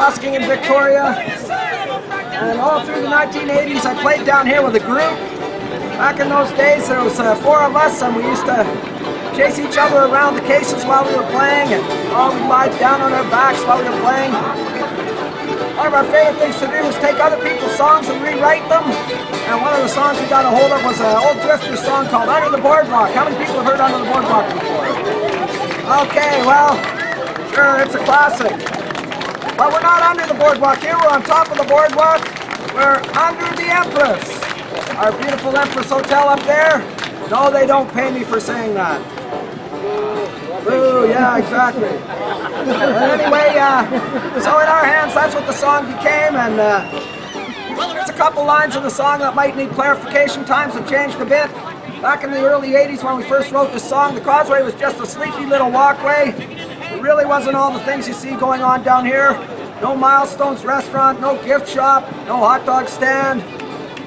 busking in Victoria. And all through the 1980s, I played down here with a group. Back in those days, there was 4 of us, and we used to chase each other around the cases while we were playing, and we'd lie down on our backs while we were playing. One of our favorite things to do was take other people's songs and rewrite them. And one of the songs we got a hold of was an old Drifter song called Under the Boardwalk. How many people have heard Under the Boardwalk before? Okay, well, sure, it's a classic. But we're not under the boardwalk here, we're on top of the boardwalk. We're under the Empress. Our beautiful Empress Hotel up there. No, they don't pay me for saying that. Boo, yeah, exactly. Anyway, so in our hands, that's what the song became, and there's a couple lines in the song that might need clarification. Times have changed a bit. Back in the early 80s when we first wrote this song, the Causeway was just a sleepy little walkway. It really wasn't all the things you see going on down here. No Milestones restaurant, no gift shop, no hot dog stand,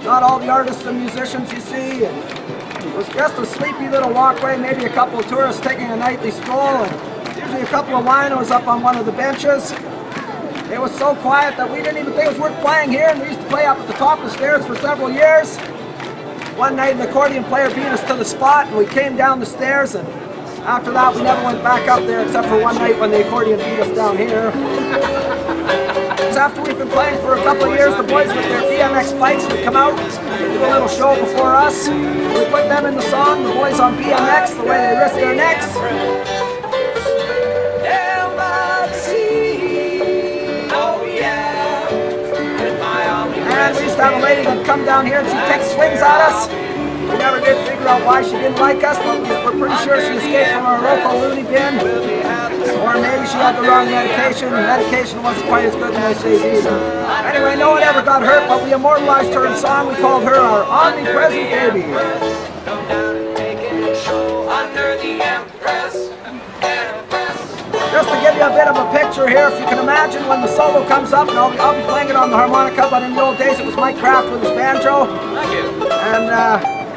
not all the artists and musicians you see. It was just a sleepy little walkway, maybe a couple of tourists taking a nightly stroll, and usually a couple of winos up on one of the benches. It was so quiet that we didn't even think it was worth playing here, and we used to play up at the top of the stairs for several years. One night an accordion player beat us to the spot, and we came down the stairs, and after that we never went back up there except for one night when the accordion beat us down here. After we've been playing for a couple of years, the boys with their BMX bikes would come out, do a little show before us. We put them in the song, the boys on BMX, the way they risk their necks. Down by the sea, oh yeah. And we used to have a lady that'd come down here and she'd take swings at us. We never did figure out why she didn't like us, but we're pretty sure she escaped from our local loony bin. Or maybe she had the wrong medication. The medication wasn't quite as good as they say either. Anyway, no one ever got hurt, but we immortalized her in song. We called her our omnipresent baby. Just to give you a bit of a picture here, if you can imagine when the solo comes up, and I'll be playing it on the harmonica, but in the old days it was Mike Kraft with his banjo. And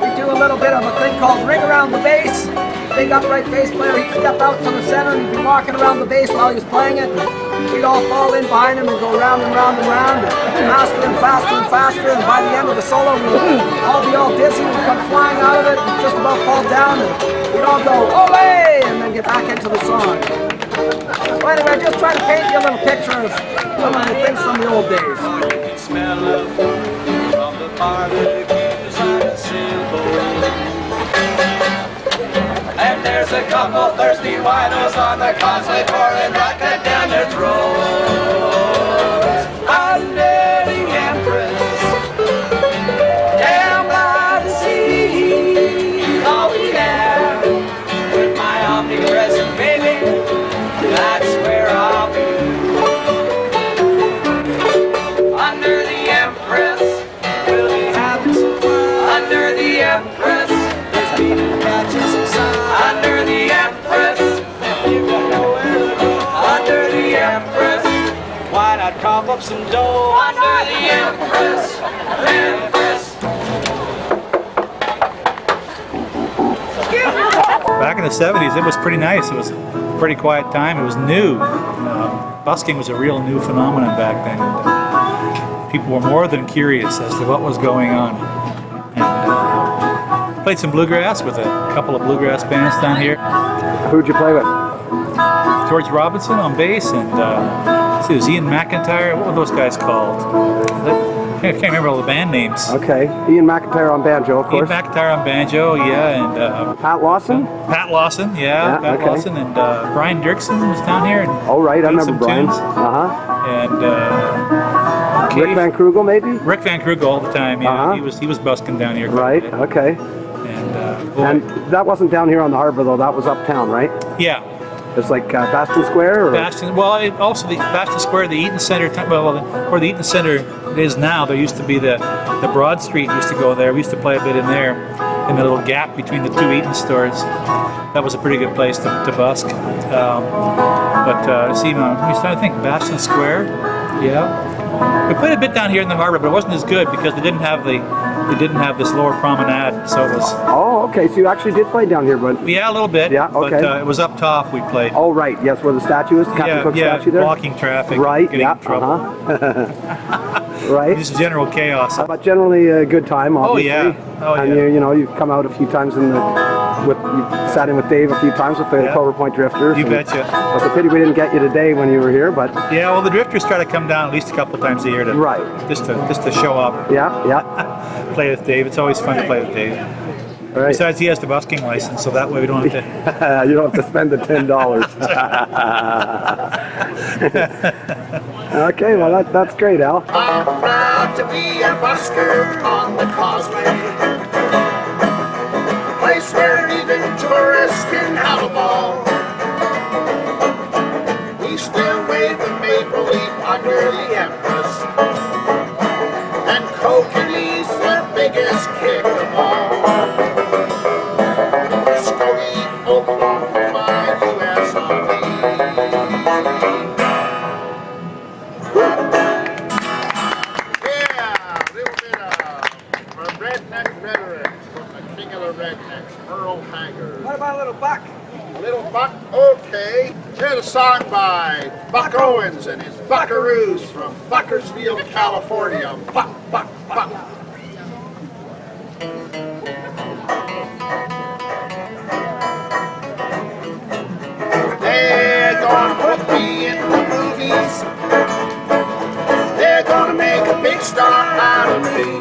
we do a little bit of a thing called ring around the bass. Big upright bass player, he'd step out to the center and he'd be walking around the bass while he was playing it. We'd all fall in behind him and go round and round and round, and faster and faster and faster, and by the end of the solo we'd all be all dizzy, we'd come flying out of it and just about fall down, and we'd all go, "Olé!" and then get back into the song. So anyway, just trying to paint you a little picture of some of the things from the old days. And there's a couple thirsty winos on the Causeway pouring vodka down their throats. Under the Empress, down by the sea, oh yeah, with my omnipresent baby, that's where I'll be. Under the Empress, we'll be having some fun. Under the Empress, there's people catching some sun. Under the Empress, if you don't know where to go. Under the Empress, why not cough up some dough? Under the Empress, Empress. Back in the 70s, it was pretty nice. It was a pretty quiet time. It was new. Busking was a real new phenomenon back then. And, people were more than curious as to what was going on. And played some bluegrass with a couple of bluegrass bands down here. Who'd you play with? George Robinson on bass, and see, it was Ian McIntyre. What were those guys called? I can't remember all the band names. Okay, Ian McIntyre on banjo, of course. Ian McIntyre on banjo, yeah, and Pat Lawson? Pat Lawson, yeah, Pat okay. Lawson, and Brian Dirksen was down here. And oh, right, I remember Brian. Tunes. And Rick Van Krugel, maybe? Rick Van Krugel all the time, yeah. He was busking down here. Right, okay. And that wasn't down here on the harbor, though. That was uptown, right? Yeah. It's like Bastion Square? Or? Bastion, well, also the Bastion Square, the Eaton Center, where the Eaton Center is now, there used to be the Broad Street used to go there. We used to play a bit in there, in the little gap between the two Eaton stores. That was a pretty good place to busk. See, I'm trying to think, Bastion Square, yeah. We played a bit down here in the harbor, but it wasn't as good because they didn't have this lower promenade, so it was. Oh, okay. So you actually did play down here, but Yeah, a little bit. Yeah, okay. But it was up top we played. oh, right. Yes, where the statue is, Captain Cook statue there. Blocking traffic. Right. Getting Yeah. in trouble. Right. Just general chaos. But generally a good time, obviously. yeah. Oh, and yeah. you know, you've come out a few times you sat in with Dave a few times with the Yeah. Clover Point Drifters. You and betcha. It's a pity we didn't get you today when you were here, but Yeah, well, the drifters try to come down at least a couple times a year to Right. just to show up, yeah. play with Dave. It's always fun to play with Dave. All right. Besides, he has the busking license, so that way we don't have to. You don't have to spend the $10. Okay, well that's great, Al. I'm proud to be a busker on the Causeway, a place where even tourists can have a ball. We still wave the maple leaf under the Empress, and Kokanee's the biggest kick of all. Muskogee, Oklahoma, U.S. Army. What about a little buck? A little buck? Okay. Here's a song by Buck Owens and his Buckaroos from Buckersfield, California. Buck, buck, buck. They're gonna put me in the movies. They're gonna make a big star out of me.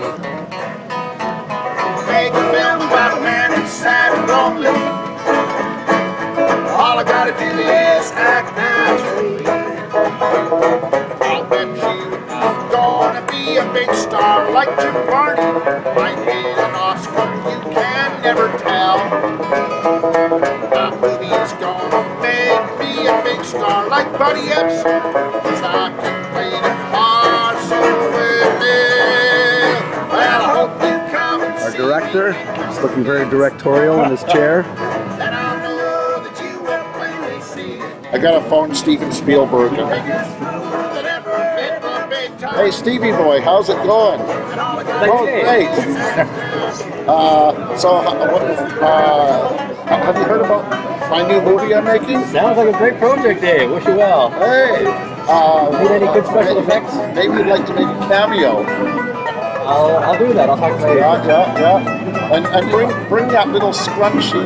Make a film about a man who's sad and lonely. All I gotta do is act naturally. I'll bet you I'm gonna be a big star like Jim Varney. Might win an Oscar, you can never tell. My movie's gonna make me a big star like Buddy Epson, 'cause I can play the part so well. Well, I hope you come and Our see director me. is looking very directorial in his chair. And I'll know that you will plainly see I gotta phone Steven Spielberg. that ever hit the big time. Hey, Stevie boy, how's it going? Oh, great. Have you heard about my new movie I'm making? Sounds like a great project, Dave. Wish you well. Hey, Need any good special effects? maybe you'd like to make a cameo. I'll do that. I'll talk to my Yeah. And bring that little scrunchy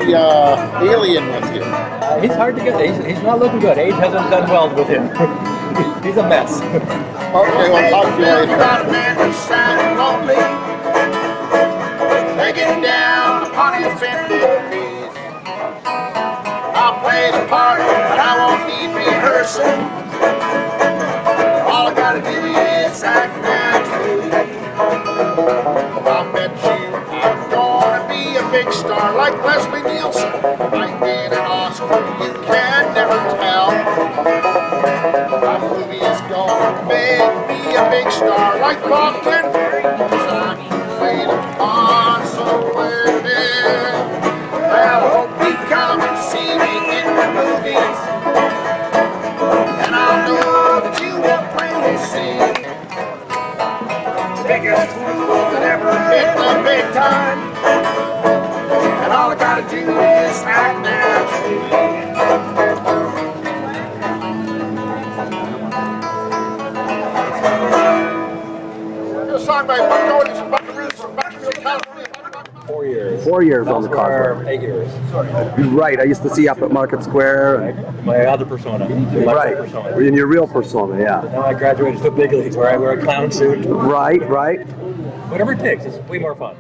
alien with you. He's hard to get. He's not looking good. Age hasn't done well with him. He's a mess. Okay, we'll talk to you later. About a man who's sad and lonely, begging down upon his bended knees. I'll play the part, but I won't need rehearsing. All I gotta do is act naturally. I'll bet you I'm gonna be a big star like Leslie Nielsen. Might win an Oscar, you can never tell. My movie is gonna make me a big star like Bob Denver, 'cause I can play the part so well. Well, I hope you come and see me in the movies, and I'll know that you will plainly see the biggest fool that ever hit the big time. And all I gotta do is act naturally. A song by Buck Owens and Buckaroos from Buckersfield, California. 4 years. 4 years on the Elsewhere, Causeway. 8 years. Right, I used to see you up at Market Square. My other persona. My Right, persona. in your real persona, yeah. Now I graduated to the big leagues where I wear a clown suit. Right. Whatever it takes. It's way more fun.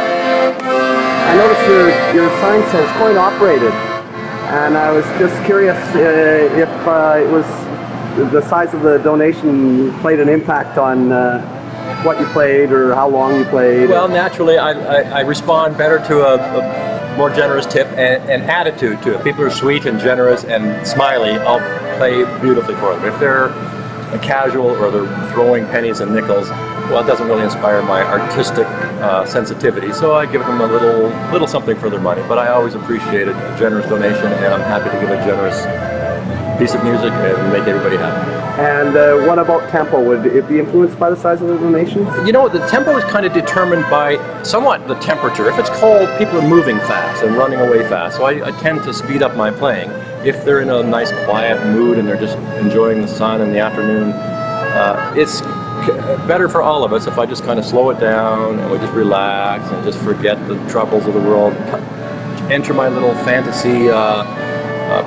I noticed your sign says coin operated, and I was just curious if it was the size of the donation played an impact on what you played or how long you played. Well, naturally, I respond better to a more generous tip and attitude to it. People are sweet and generous and smiley, I'll play beautifully for them. If they're a casual or they're throwing pennies and nickels, well, it doesn't really inspire my artistic sensitivity, so I give them a little something for their money. But I always appreciate a generous donation, and I'm happy to give a generous piece of music and make everybody happy. And what about tempo? Would it be influenced by the size of the donations? You know, the tempo is kind of determined by somewhat the temperature. If it's cold, people are moving fast and running away fast, so I tend to speed up my playing. If they're in a nice quiet mood and they're just enjoying the sun in the afternoon, it's better for all of us if I just kind of slow it down and we just relax and just forget the troubles of the world, enter my little fantasy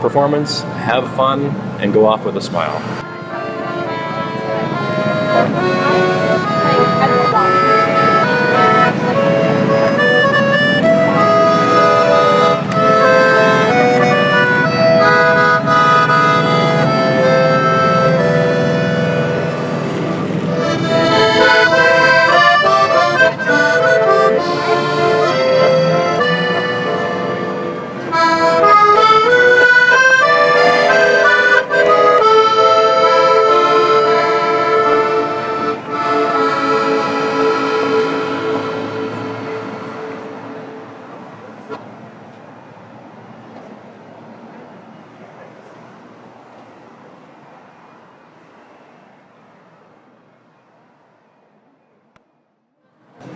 performance, have fun, and go off with a smile.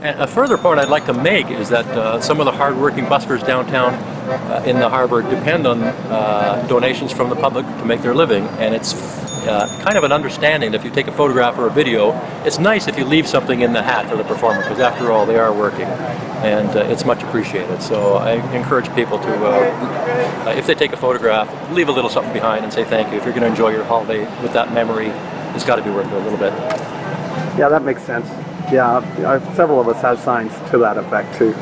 And a further point I'd like to make is that some of the hard-working buskers downtown in the harbor depend on donations from the public to make their living, and it's kind of an understanding that if you take a photograph or a video, it's nice if you leave something in the hat for the performer, because after all, they are working, and it's much appreciated. So I encourage people to, if they take a photograph, leave a little something behind and say thank you. If you're going to enjoy your holiday with that memory, it's got to be worth it a little bit. Yeah, that makes sense. Yeah, several of us have signs to that effect too.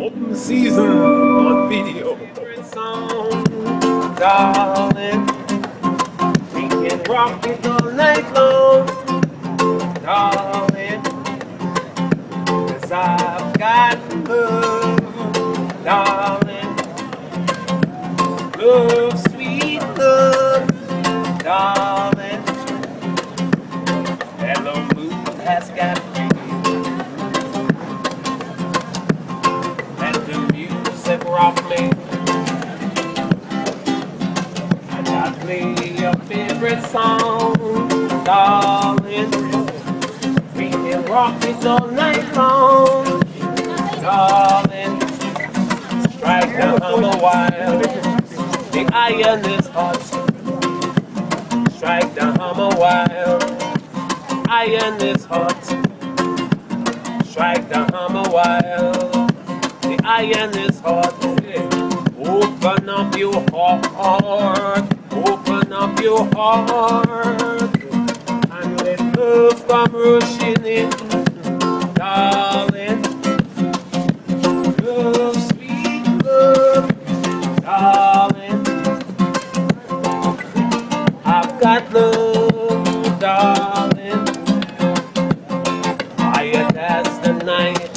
Open season on video. Song, darling. We can rock it all night long, darling. 'Cause I've got love, darling. Love, sweet love, darling. Hello, moon has got me. And the music rock me. And I play your favorite song, darling. We can rock it all night long, darling. Strike the hammer while the iron is hot. Strike the hammer while iron is hot. Strike the hammer while the iron is hot. Open up your heart, open up your heart, and let love come rushing in, darling. Love, sweet love, darling. I've got love, darling. Quiet as the night.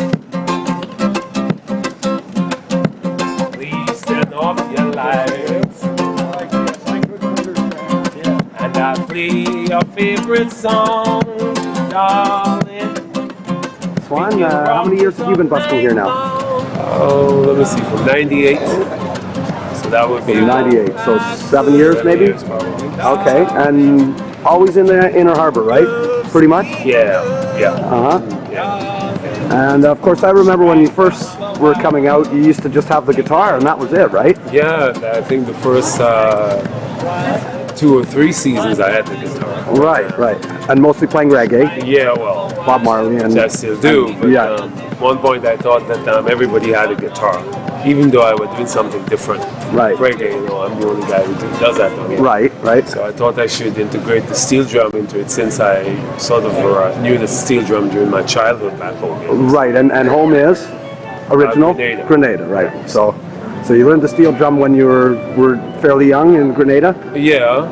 Please turn off your lights. favorite song, darling. Swan, how many years have you been busking here now? Oh, let me see, from 98. So that would be 98, so 7 years maybe? years probably. Okay, and always in the inner harbor, right? Pretty much? Yeah. Uh-huh. Yeah. And of course, I remember when you first were coming out, you used to just have the guitar, and that was it, right? Yeah, I think the first 2 or 3 seasons I had the guitar. Right. And mostly playing reggae, Yeah, well, Bob Marley, and which I still do. But yeah. one point I thought that everybody had a guitar, even though I was doing something different. Right. Reggae, I'm the only guy who does that down here. Right. So I thought I should integrate the steel drum into it, since I sort of knew the steel drum during my childhood back home. Right, and home is original Grenada. right? So you learned the steel drum when you were fairly young in Grenada. Yeah.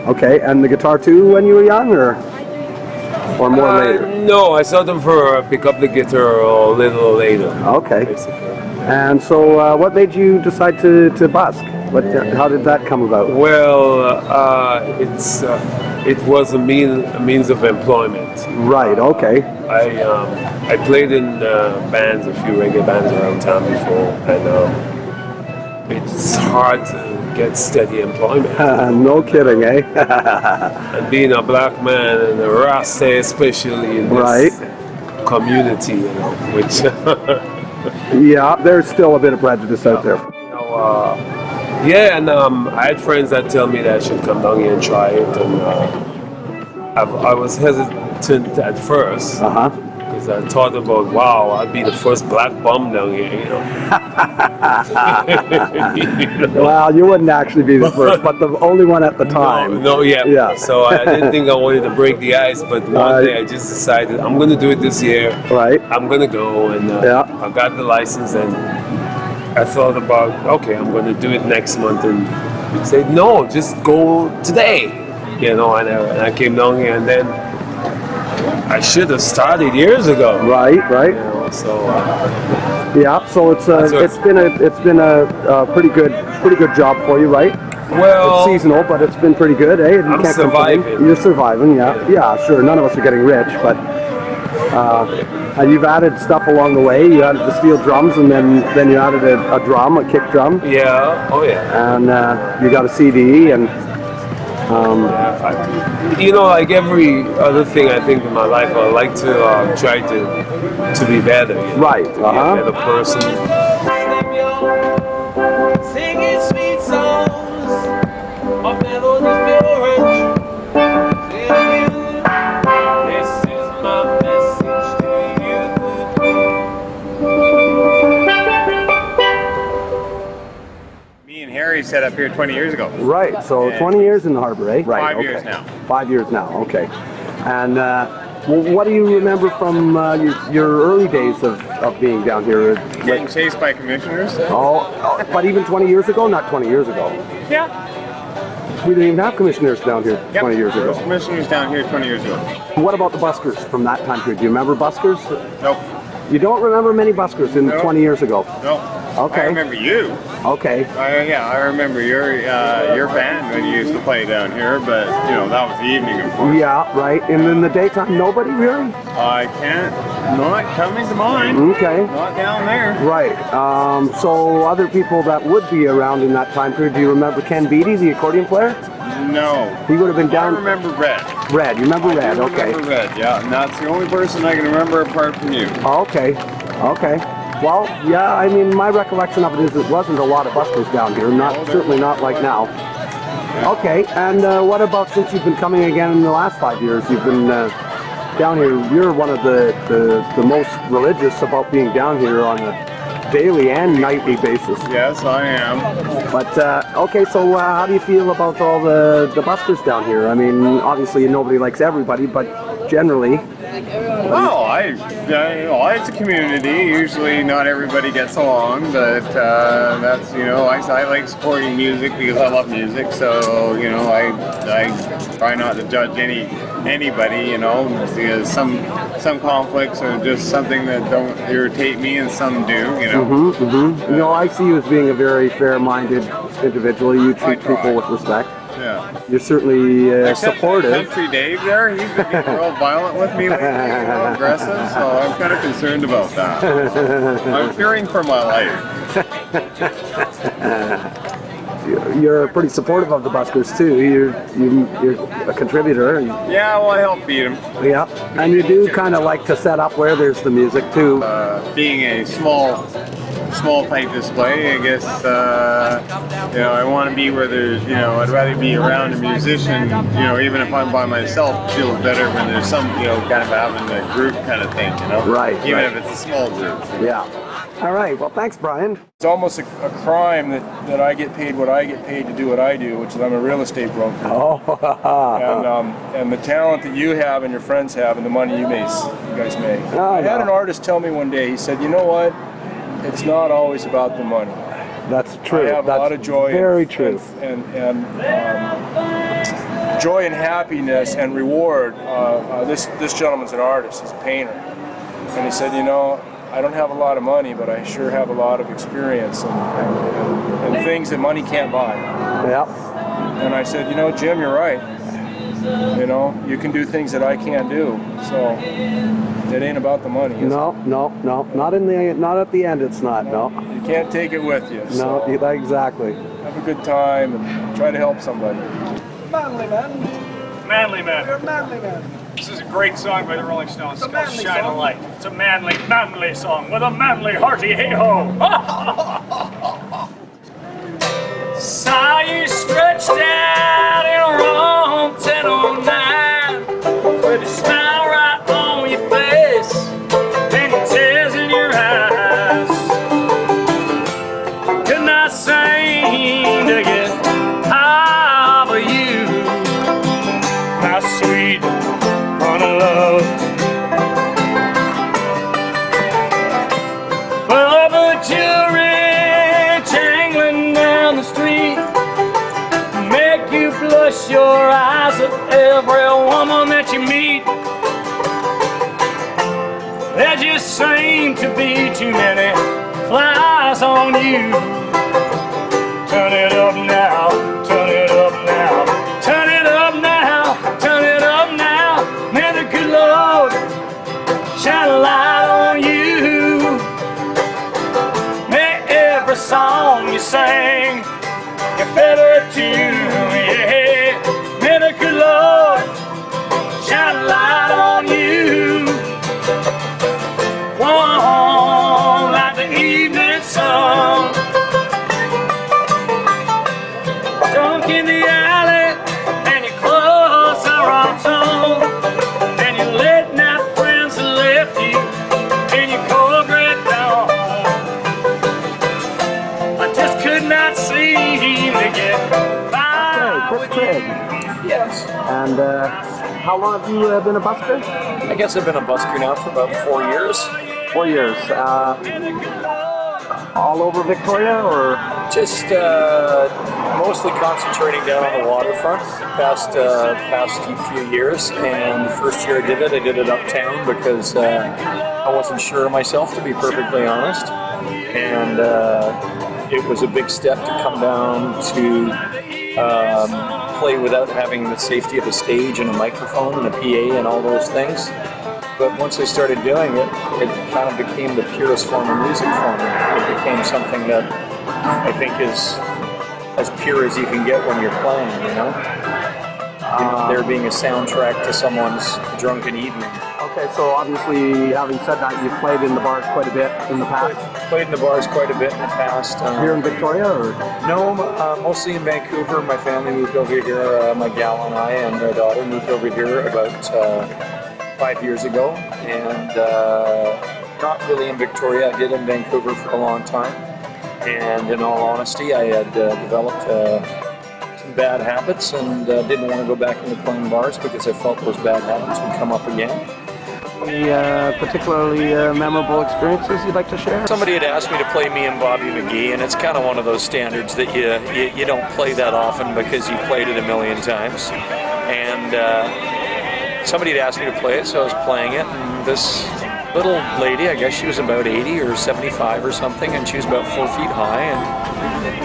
Okay, and the guitar too when you were young, or more later? No, I sort of pick up the guitar a little later. Okay. Basically. And so, what made you decide to busk? How did that come about? Well, it was a means of employment. Right. Okay. I played in bands, a few reggae bands around town before, and it's hard to get steady employment. No kidding, eh? And being a black man and a Rasta, especially in this community, which. Yeah, there's still a bit of prejudice out there. Yeah, and I had friends that tell me that I should come down here and try it, and I was hesitant at first because I thought about, wow, I'd be the first black bum down here, Well, you wouldn't actually be the first, but the only one at the time. Yeah. So I didn't think I wanted to break the ice, but one day I just decided I'm going to do it this year. Right. I'm going to go, and I got the license, and I thought about, okay, I'm going to do it next month, and he said, no, just go today, and I came down here, and then I should have started years ago. Right. So Yeah, so it's been a pretty good job for you, right? well, It's seasonal, but it's been pretty good, eh? You I'm can't complain. surviving. You're surviving, yeah, sure. None of us are getting rich, but and you've added stuff along the way. You added the steel drums, and then you added a drum, a kick drum, yeah, oh yeah. and you got a CD, and Like every other thing I think in my life, I like to try to be better. Right, To be a better person. Singing sweet songs of melodies pure. This is my message to you. Me and Harry set up here 20 years ago. right. So 20 years in the harbor, eh? Right. 5 years now. 5 years now. Okay. And what do you remember from your early days of being down here? Getting chased by commissioners. But even 20 years ago? Not 20 years ago. Yeah. We didn't even have commissioners down here 20 years ago. First commissioners down here 20 years ago. What about the buskers from that time period? Do you remember buskers? Nope. You don't remember many buskers in No. 20 years ago? No. Okay. I remember you. Okay. I remember your band when you used to play down here, but that was the evening, of course. Yeah, right. And in the daytime, nobody really? I can't. Not coming to mind. Okay. Not down there. Right. So other people that would be around in that time period, do you remember Ken Beatty, the accordion player? No. He would have been I down. remember Red. Red. You remember Red? I do Okay. remember Red, yeah. And that's the only person I can remember apart from you. Okay. Well, yeah. I mean, my recollection of it is it wasn't a lot of buskers down here. Certainly not like now. Okay. And what about since you've been coming again in the last 5 years? You've been down here. You're one of the most religious about being down here on a daily and nightly basis. Yes, I am. But okay, so how do you feel about all the buskers down here? I mean, obviously nobody likes everybody, but generally. Well, it's a community. Usually not everybody gets along, but that's, I like supporting music because I love music. So, I try not to judge anybody, because some conflicts are just something that don't irritate me and some do, I see you as being a very fair-minded individual. You treat people with respect. Yeah. you're certainly Except supportive. Country Dave there, he's been getting real violent with me lately, real aggressive, so I'm kind of concerned about that. I'm fearing for my life. You're pretty supportive of the Buskers too. You're a contributor. Yeah, well, I help feed him. Yeah, and you do kind of like to set up where there's the music too. Being a small type display, I guess, you know, I want to be where there's, you know, I'd rather be around a musician, you know, even if I'm by myself, it feels better when there's some, you know, kind of having a group kind of thing, you know? Right. Even right. if it's a small group. Yeah. All right, well, thanks, Brian. It's almost a crime that I get paid what I get paid to do what I do, which is I'm a real estate broker. Oh. And the talent that you have and your friends have and the money you guys make. I had an artist tell me one day, he said, you know what, it's not always about the money. That's true. I have a lot of joy. Very true. And joy and happiness and reward. This gentleman's an artist, he's a painter. And he said, you know, I don't have a lot of money, but I sure have a lot of experience and things that money can't buy. Yeah. And I said, you know, Jim, you're right. You know, you can do things that I can't do. So it ain't about the money. No, not at the end. It's not. No. You can't take it with you. No, So exactly. have a good time and try to help somebody. Manly man. Manly Man. You're a manly man. This is a great song by the Rolling Stones. It's called manly Shine a song. Light. It's a manly song with a manly, hearty hey-ho. Saw you stretched out in a wrong 1009 with a smile right on your face and your tears in your eyes. Could not seem to get half of you, my sweet honey love. Well, but you're rich, angling down the street, make you blush your eyes at every woman that you meet. There just seem to be too many flies on you. Turn it up now, turn it up now, turn it up now, turn it up now. May the good Lord shine a light on you. May every song you sing get better too, yeah. May the good Lord shine a light on you. One like the evening sun, drunk in the alley, and your clothes are on torn, and your late night friends have left you in your cold gray dawn. I just could not seem to get by with Trygg. Yes. And how long have you been a busker? I guess I've been a busker now for about 4 years. 4 years. All over Victoria, or? Just mostly concentrating down on the waterfront past few years. And the first year I did it uptown because I wasn't sure of myself, to be perfectly honest. And it was a big step to come down to play without having the safety of a stage and a microphone and a PA and all those things. But once I started doing it, it kind of became the purest form of music for me. It became something that I think is as pure as you can get when you're playing, you know? There being a soundtrack to someone's drunken evening. Okay, so obviously, having said that, you've played in the bars quite a bit in the past. Played in the bars quite a bit in the past. Here in Victoria, or? No, mostly in Vancouver. My family moved over here. My gal and I and their daughter moved over here about 5 years ago, and not really in Victoria. I did in Vancouver for a long time, and in all honesty, I had developed some bad habits and didn't want to go back into playing bars because I felt those bad habits would come up again. Any particularly memorable experiences you'd like to share? Somebody had asked me to play me and Bobby McGee, and it's kind of one of those standards that you don't play that often because you've played it a million times. And somebody had asked me to play it, so I was playing it, and this little lady, I guess she was about 80 or 75 or something, and she was about 4 feet high, and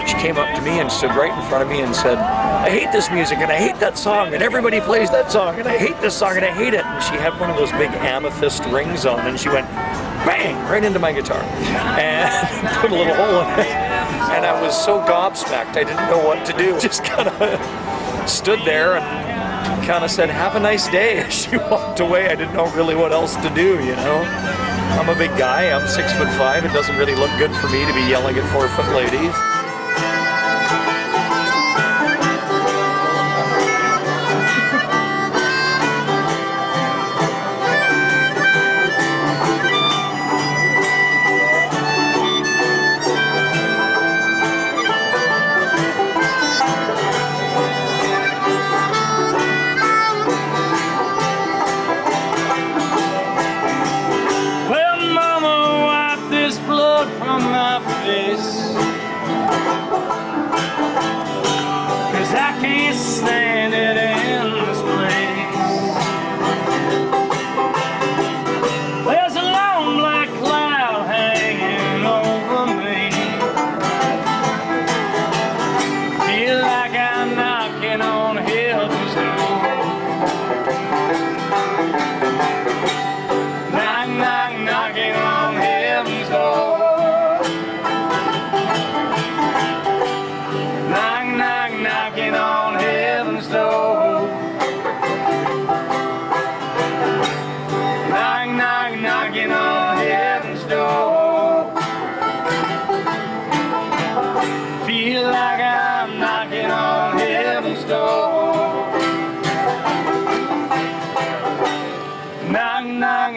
She came up to me and stood right in front of me and said, "I hate this music and I hate that song and everybody plays that song and I hate this song and I hate it." And she had one of those big amethyst rings on and she went bang right into my guitar and put a little hole in it. And I was so gobsmacked, I didn't know what to do. Just kind of stood there and kind of said, "Have a nice day." As she walked away, I didn't know really what else to do, you know. I'm a big guy, I'm 6'5". It doesn't really look good for me to be yelling at 4-foot ladies.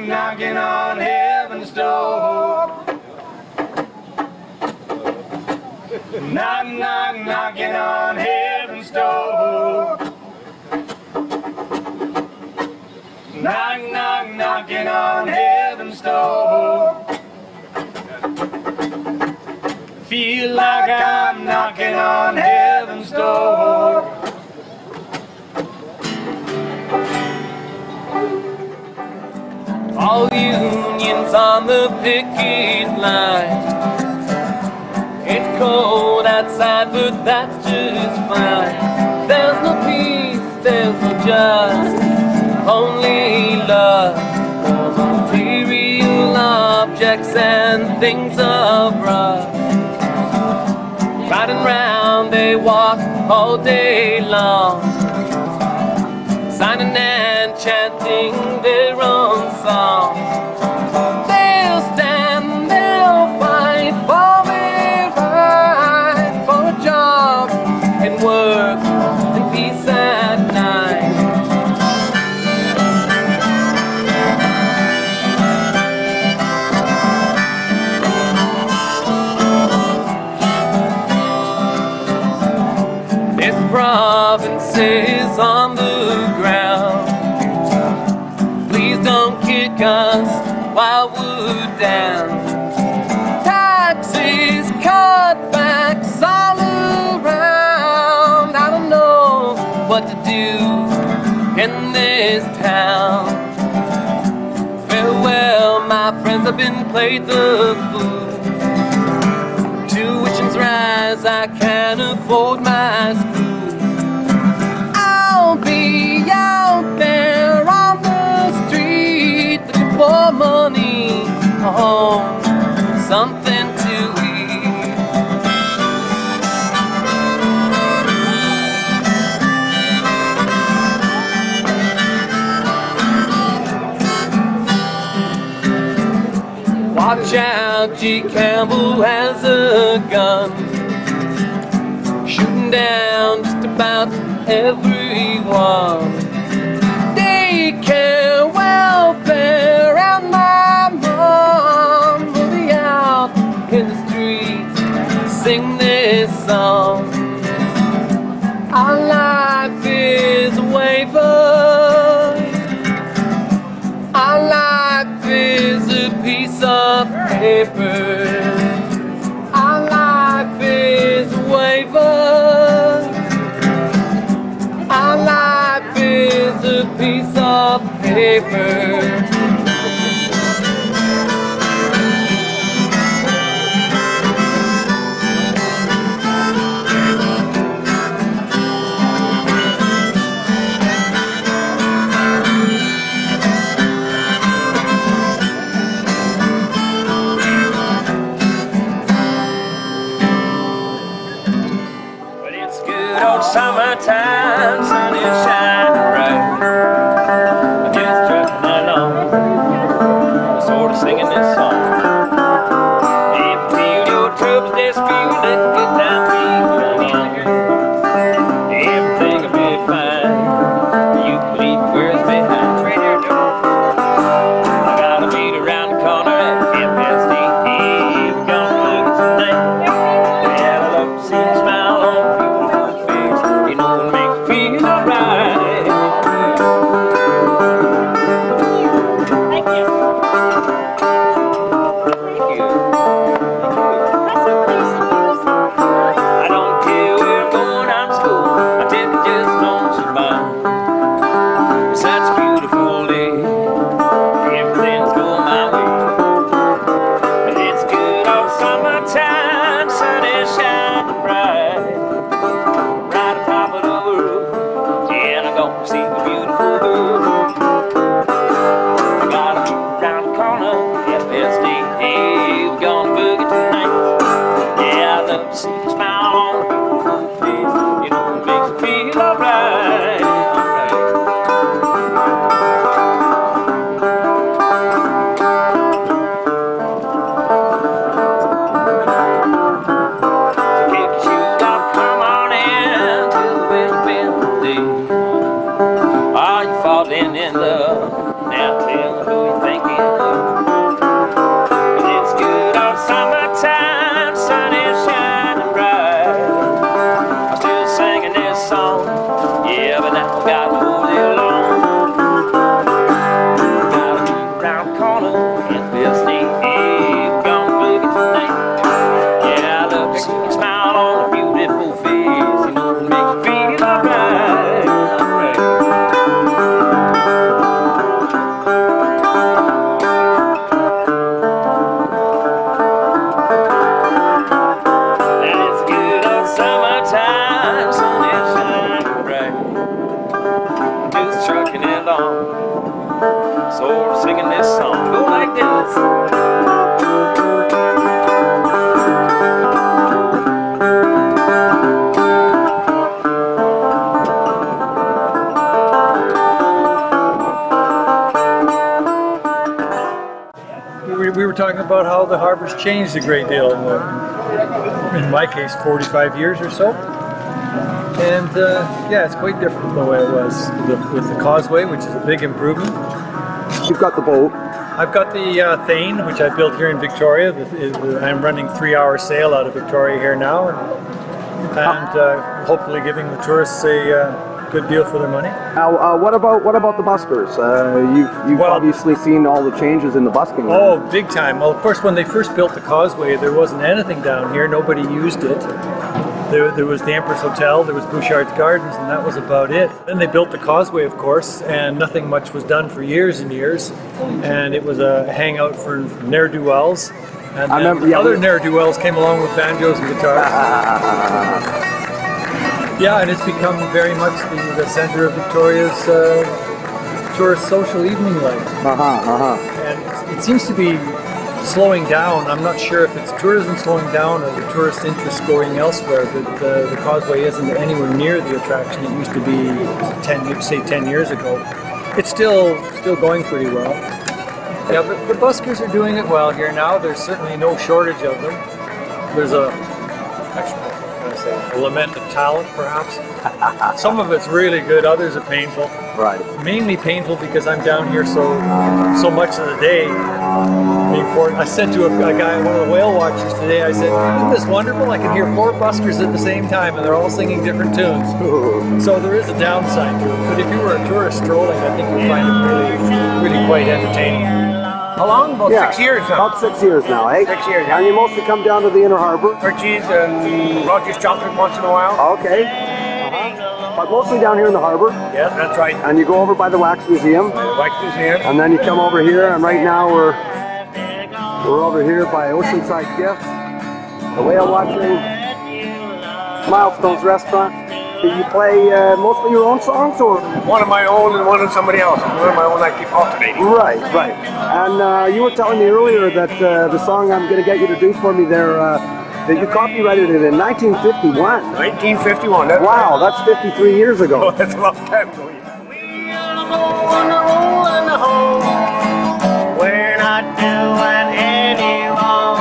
Knocking on heaven's door. Knock, knock, knocking on heaven's door. Knock, knock, knocking on heaven's door. Feel like I'm knocking on heaven's door. All unions on the picket line. It's cold outside, but that's just fine. There's no peace, there's no justice, only love. Material objects and things of rough. Riding round, they walk all day long, signing and chanting their own songs. They'll stand, they'll fight for their right, for a job and work and peace at night. This province is on the ground. Please don't kick us while we're down. Taxes, cutbacks all around. I don't know what to do in this town. Farewell, my friends, I've been played the fool. Tuition's rise, I can't afford my school. I'll be out there on the street looking for money, home, something to eat. Watch out, G. Campbell has a gun, shooting down just about everyone. Daycare, welfare, and my mom will be out in the streets, sing this song. Our life is a waiver. Our life is a piece of paper. Our life is a waiver. Our life is a piece of paper. on summertime, sun is shining bright. I'm just trucking along, sort of singing this song. If you feel your troubles, just feel that good time being. Everything will be fine. You can leave the worries behind. I gotta meet around the corner at FSD. We're gonna look at tonight. Yeah, I love to see you smile on a beautiful face. You know it makes me feel alright. Thank you. Thank you. I don't care where I'm going, I'm to school. I take it just lonesome by. It's such a beautiful day. Everything's going my way. And it's good all summertime, sun is shining bright. Right on top of the world, and I'm gonna see the beautiful girl. I gotta move around the corner, FSD. Hey, we're gonna boogie tonight. Yeah, I love to see you smile on a beautiful face. You know it makes me feel alright. In love, now tell me who you thinking of. And it's good on summertime, sun is shining bright. I'm still singing this song, yeah, but now I gotta move it along. Gotta move around the corner, FSD, hey, we're gonna boogie tonight. Yeah, I love to see you smile on a beautiful face. You know it makes me feel alright, alright. So we're singing this song, go like this. We were talking about how the harbor's changed a great deal in my case 45 years or so. And yeah, it's quite different the way it was with the Causeway, which is a big improvement. You've got the boat. I've got the Thane, which I built here in Victoria. I'm running 3-hour sail out of Victoria here now, and hopefully giving the tourists a good deal for their money. Now, what about the buskers? You've obviously seen all the changes in the busking. Oh, big time. Well, of course, when they first built the Causeway, there wasn't anything down here. Nobody used it. There was the Empress Hotel, there was Bouchard's Gardens, and that was about it. Then they built the Causeway, of course, and nothing much was done for years and years. And it was a hangout for ne'er-do-wells. And then other ne'er-do-wells came along with banjos and guitars. Yeah, and it's become very much the center of Victoria's tourist social evening life. And it seems to be slowing down. I'm not sure if it's tourism slowing down or the tourist interest going elsewhere, but the Causeway isn't anywhere near the attraction it used to be 10 years ago. It's still going pretty well. Yeah, but the buskers are doing it well here now. There's certainly no shortage of them. There's a lament of talent, perhaps. Some of it's really good, others are painful. Right. Mainly painful because I'm down here so much of the day. I said to a guy, one of the whale watchers today, I said, isn't this wonderful? I can hear 4 buskers at the same time and they're all singing different tunes. So there is a downside to it, but if you were a tourist strolling, I think you'd find it really quite entertaining. How long? About 6 years now. About 6 years now, eh? 6 years, yeah. And you mostly come down to the inner harbor? For cheese and Roger's chocolate once in a while. Okay. But mostly down here in the harbor? Yeah, that's right. And you go over by the Wax Museum? The Wax Museum. And then you come over here, and right now we're over here by Oceanside Gifts, the whale watching, Milestones Restaurant. Do you play mostly your own songs, or? One of my own and one of somebody else. One of my own I keep alternating. Right. And you were telling me earlier that the song I'm going to get you to do for me there, You copyrighted it in 1951. 1951. That's Wow, that's 53 years ago. That's a long time ago. We're not doing any wrong.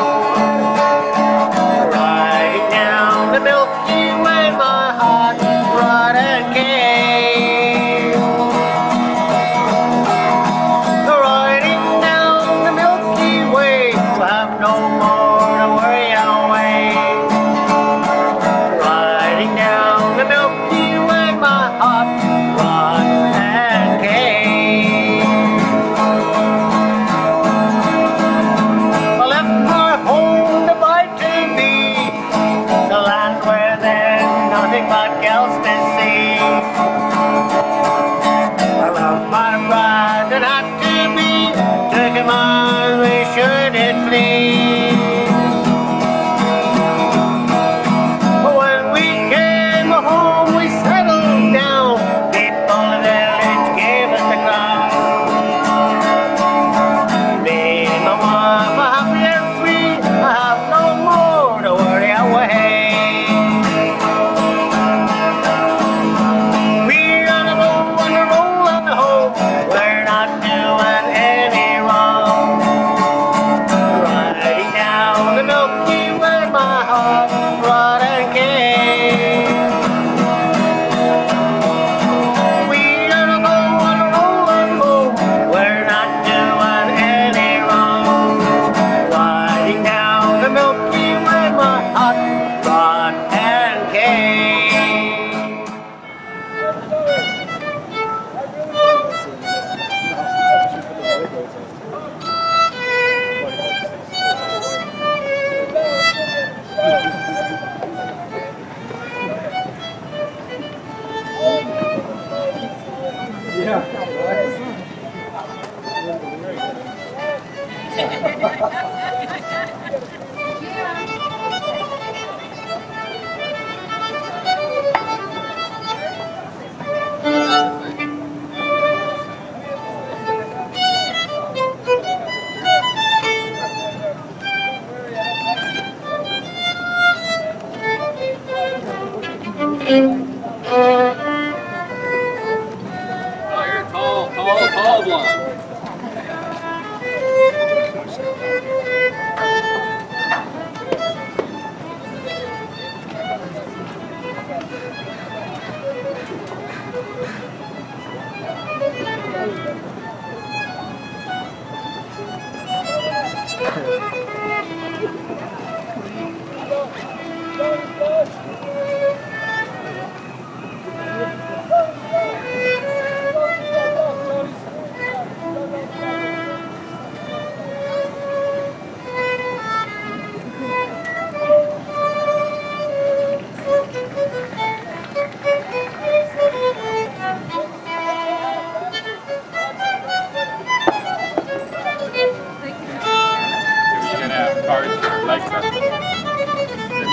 Riding down the Milky Way, my hot rod and cane. Riding down the Milky Way, we'll have no more to worry away. Riding down the Milky Way, my hot rod and cane. I left my home to bide to be, the land where there's nothing but gals to see. I love my bride and had to be, took him on, we shouldn't flee. When we came home, we settled down. People in the village gave us the ground. Me and my wife are happy and free. I have no more to worry away. We're on the roll and the roll and the home. We're not doing any wrong. Riding down the Milky Way, my heart, rod and cane. We're on the roll and the roll and the home. We're not doing any wrong. Riding down the Milky Way, my hot rod and cane.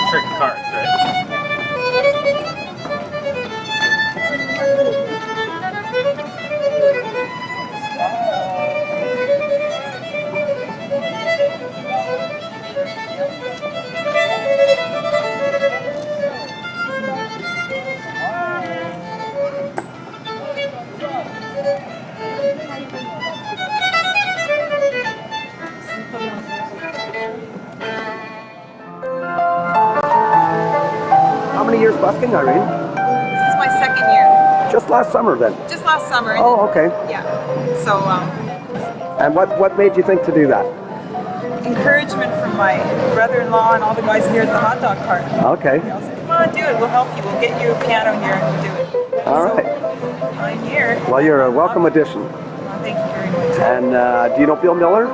Trygg cards, right? How many years busking, Irene? This is my second year. Just last summer then? Just last summer. Oh, okay. Yeah. So, And what made you think to do that? encouragement from my brother-in-law and all the guys here at the hot dog cart. Okay. They all said, come on, do it. We'll help you. We'll get you a piano here and we'll do it. All right. I'm here. Well, you're a welcome addition. Thank you very much. And do you know Bill Miller?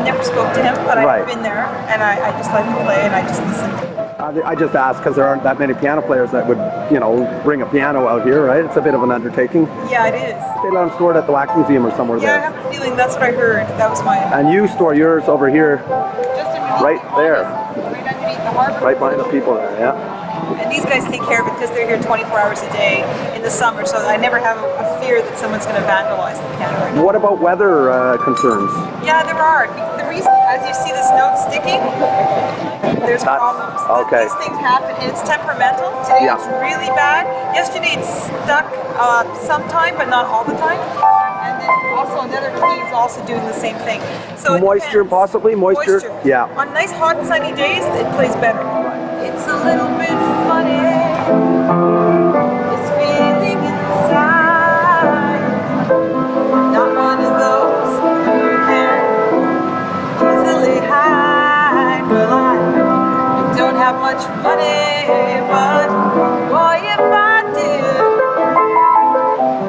Never spoke to him, but Right. I've been there, and I just like to play, and I just listen. I just asked because there aren't that many piano players that would, you know, bring a piano out here, right? It's a bit of an undertaking. Yeah, it is. They let them store it at the Wax Museum or somewhere Yeah, I there. have a feeling that's what I heard. That was my... And you store yours over here, right there, Right underneath the harbor. right behind the people there, yeah. And these guys take care of it because they're here 24 hours a day in the summer, so I never have a fear that someone's going to vandalize the piano. What about weather concerns? Yeah, there are. The reason, as you see this note sticking, there's problems. Okay. These things happen, and it's temperamental. Today it's really bad. Yesterday it stuck sometime, but not all the time. And then also another key is also doing the same thing. So moisture, possibly moisture. Yeah. On nice hot sunny days, it plays better. It's a little bit funny. This feeling inside. Not one of those you can easily hide. Well, I don't have much money, but boy, if I did,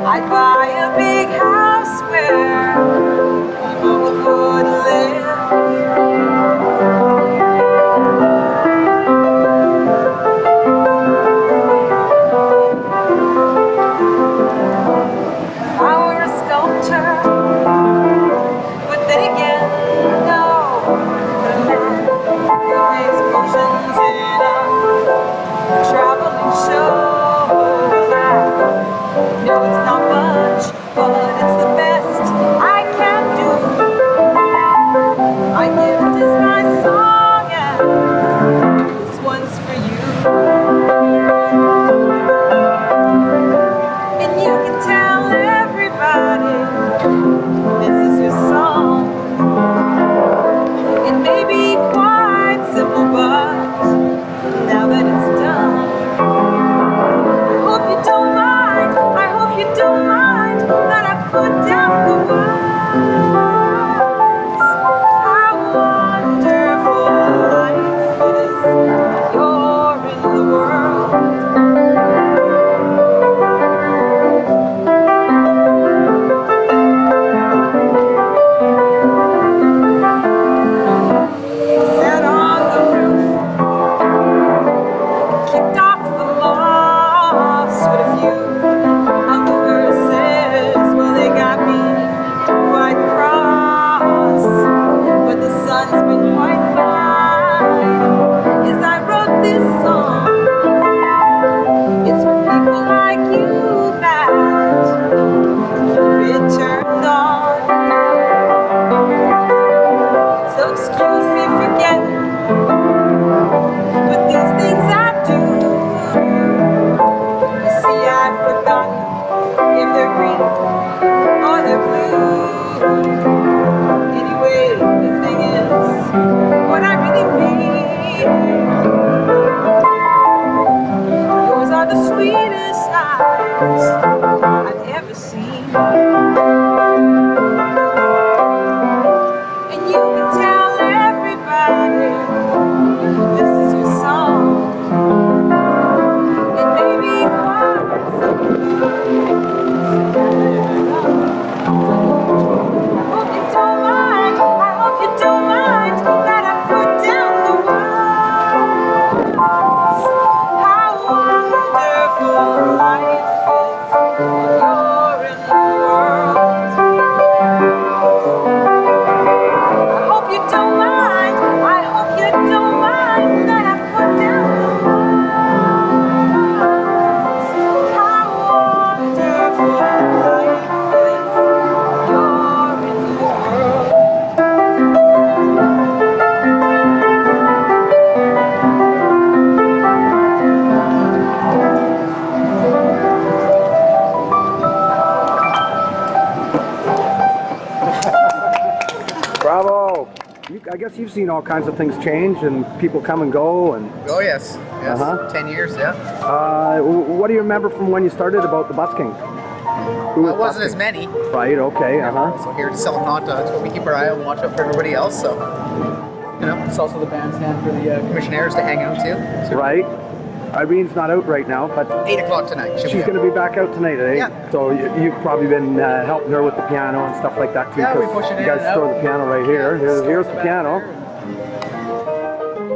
I'd buy a big house where people would live. If I were a sculptor, but then again, no, but a man who makes potions in a traveling show. No, it's not much, but it's the best I can do. My gift is my song, and this one's for you. And you can tell everybody this is your song. It may be quite simple, but now that it's done, I hope you don't mind. I hope you don't mind that I put down the words. How wonderful life is. You're in the world. Sat on the roof, kicked off the moss with a few of the verses. Well, they got me quite cross, but the sun's been quite fine as I wrote this song. It's for people like you that keep it turned on. So excuse me for getting with these things I do. You see, I've forgotten if they're green or they're blue. Anyway, the thing is, what I really mean, yours are the sweetest eyes I've ever seen. And you can tell everybody this is your song. It may be quite simple. I hope you don't mind. I hope you don't mind that I put down the words. How wonderful life is. You're in the world. I hope you don't mind. I hope you don't mind that I put down the words. How wonderful life is. You're in the world. Bravo. I guess you've seen all kinds of things change and people come and go. And Oh yes, yes. 10 years, yeah. what do you remember from when you started about the busking? Who was It wasn't busking? as many. Right. Okay. So here to sell hot dogs, but we keep our eye out and watch out for everybody else. So, you know, it's also the bandstand for the commissionaires to hang out to. So Right. Irene's not out right now, but 8 o'clock tonight. she's going to be back out tonight, eh? Yeah. So you've probably been helping her with the piano and stuff like that too. Yeah, we 'cause push it you in guys and store out. the piano right here. Here's the piano.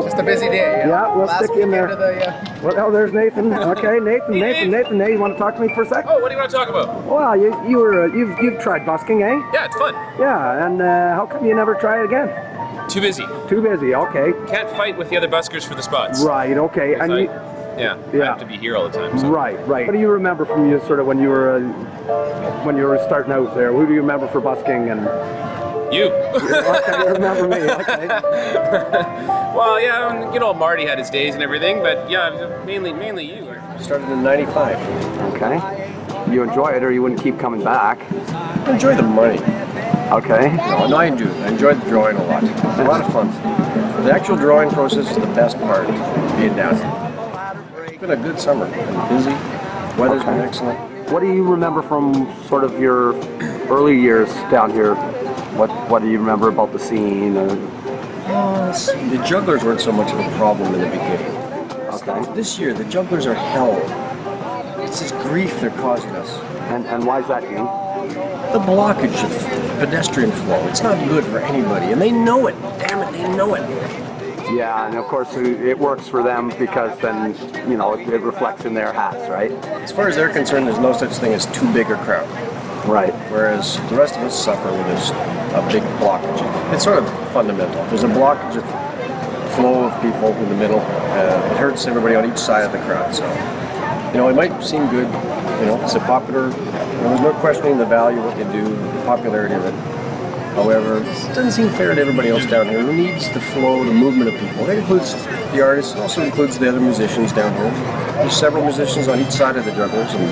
Just a busy day. Yeah, we'll Last stick you in there. weekend of the, Well, there's Nathan. Okay, Nathan. Hey, you want to talk to me for a sec? Oh, what do you want to talk about? Well, you've tried busking, eh? Yeah, it's fun. Yeah, and how come you never try it again? Too busy. Too busy. Okay. Can't fight with the other buskers for the spots. Right. Okay. And you, I have to be here all the time. So. Right. What do you remember from you sort of when you were starting out there? Who do you remember for busking and? You. Okay, you remember me. Okay. Well, yeah, you know, Marty had his days and everything, but yeah, mainly you. Started in '95. Okay. You enjoy it, or you wouldn't keep coming back? I enjoy the money. Okay. No, I do. I enjoy the drawing a lot. It's a lot of fun. The actual drawing process is the best part of being down here. It's been a good summer. Been busy. Weather's been excellent. What do you remember from sort of your early years down here? What do you remember about the scene? The jugglers weren't so much of a problem in the beginning. Okay. This year, the jugglers are hell. It's this grief they're causing us. And why is that, Dean? The blockage of pedestrian flow. It's not good for anybody, and they know it. Damn it, they know it. Yeah, and of course it works for them because then, you know, it reflects in their hats, right? As far as they're concerned, there's no such thing as too big a crowd. Right. Whereas the rest of us suffer when there's a big blockage. It's sort of fundamental. There's a blockage of flow of people in the middle. It hurts everybody on each side of the crowd. So, you know, it might seem good. You know, it's a popular. There's no questioning the value of what they do, the popularity of it. However, it doesn't seem fair to everybody else down here who needs the flow, the movement of people. That includes the artists, it also includes the other musicians down here. There's several musicians on each side of the jugglers, and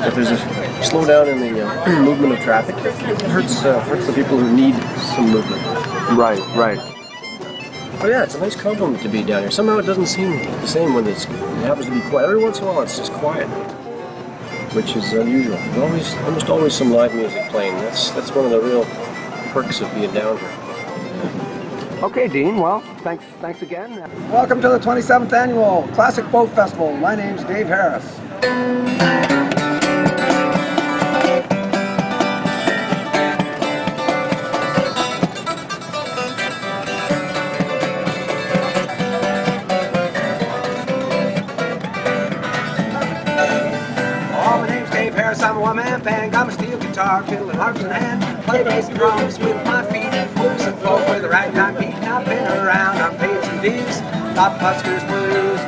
if there's a slowdown in the movement of traffic, it hurts the people who need some movement. Right, right. But yeah, it's a nice compliment to be down here. Somehow it doesn't seem the same when it happens to be quiet. Every once in a while it's just quiet, which is unusual. There's almost always some live music playing. That's one of the real perks of being down here. Okay, Dean, well, thanks again. Welcome to the 27th Annual Classic Boat Festival. My name's Dave Harris. My name's Dave Harris, I'm a one-man band. Got my steel guitar, fiddle and harps in hand. Play bass and drums with my feet. Blues and folk with a ragtime beat. I've been around, I've paid some dues. Got Buskers blues.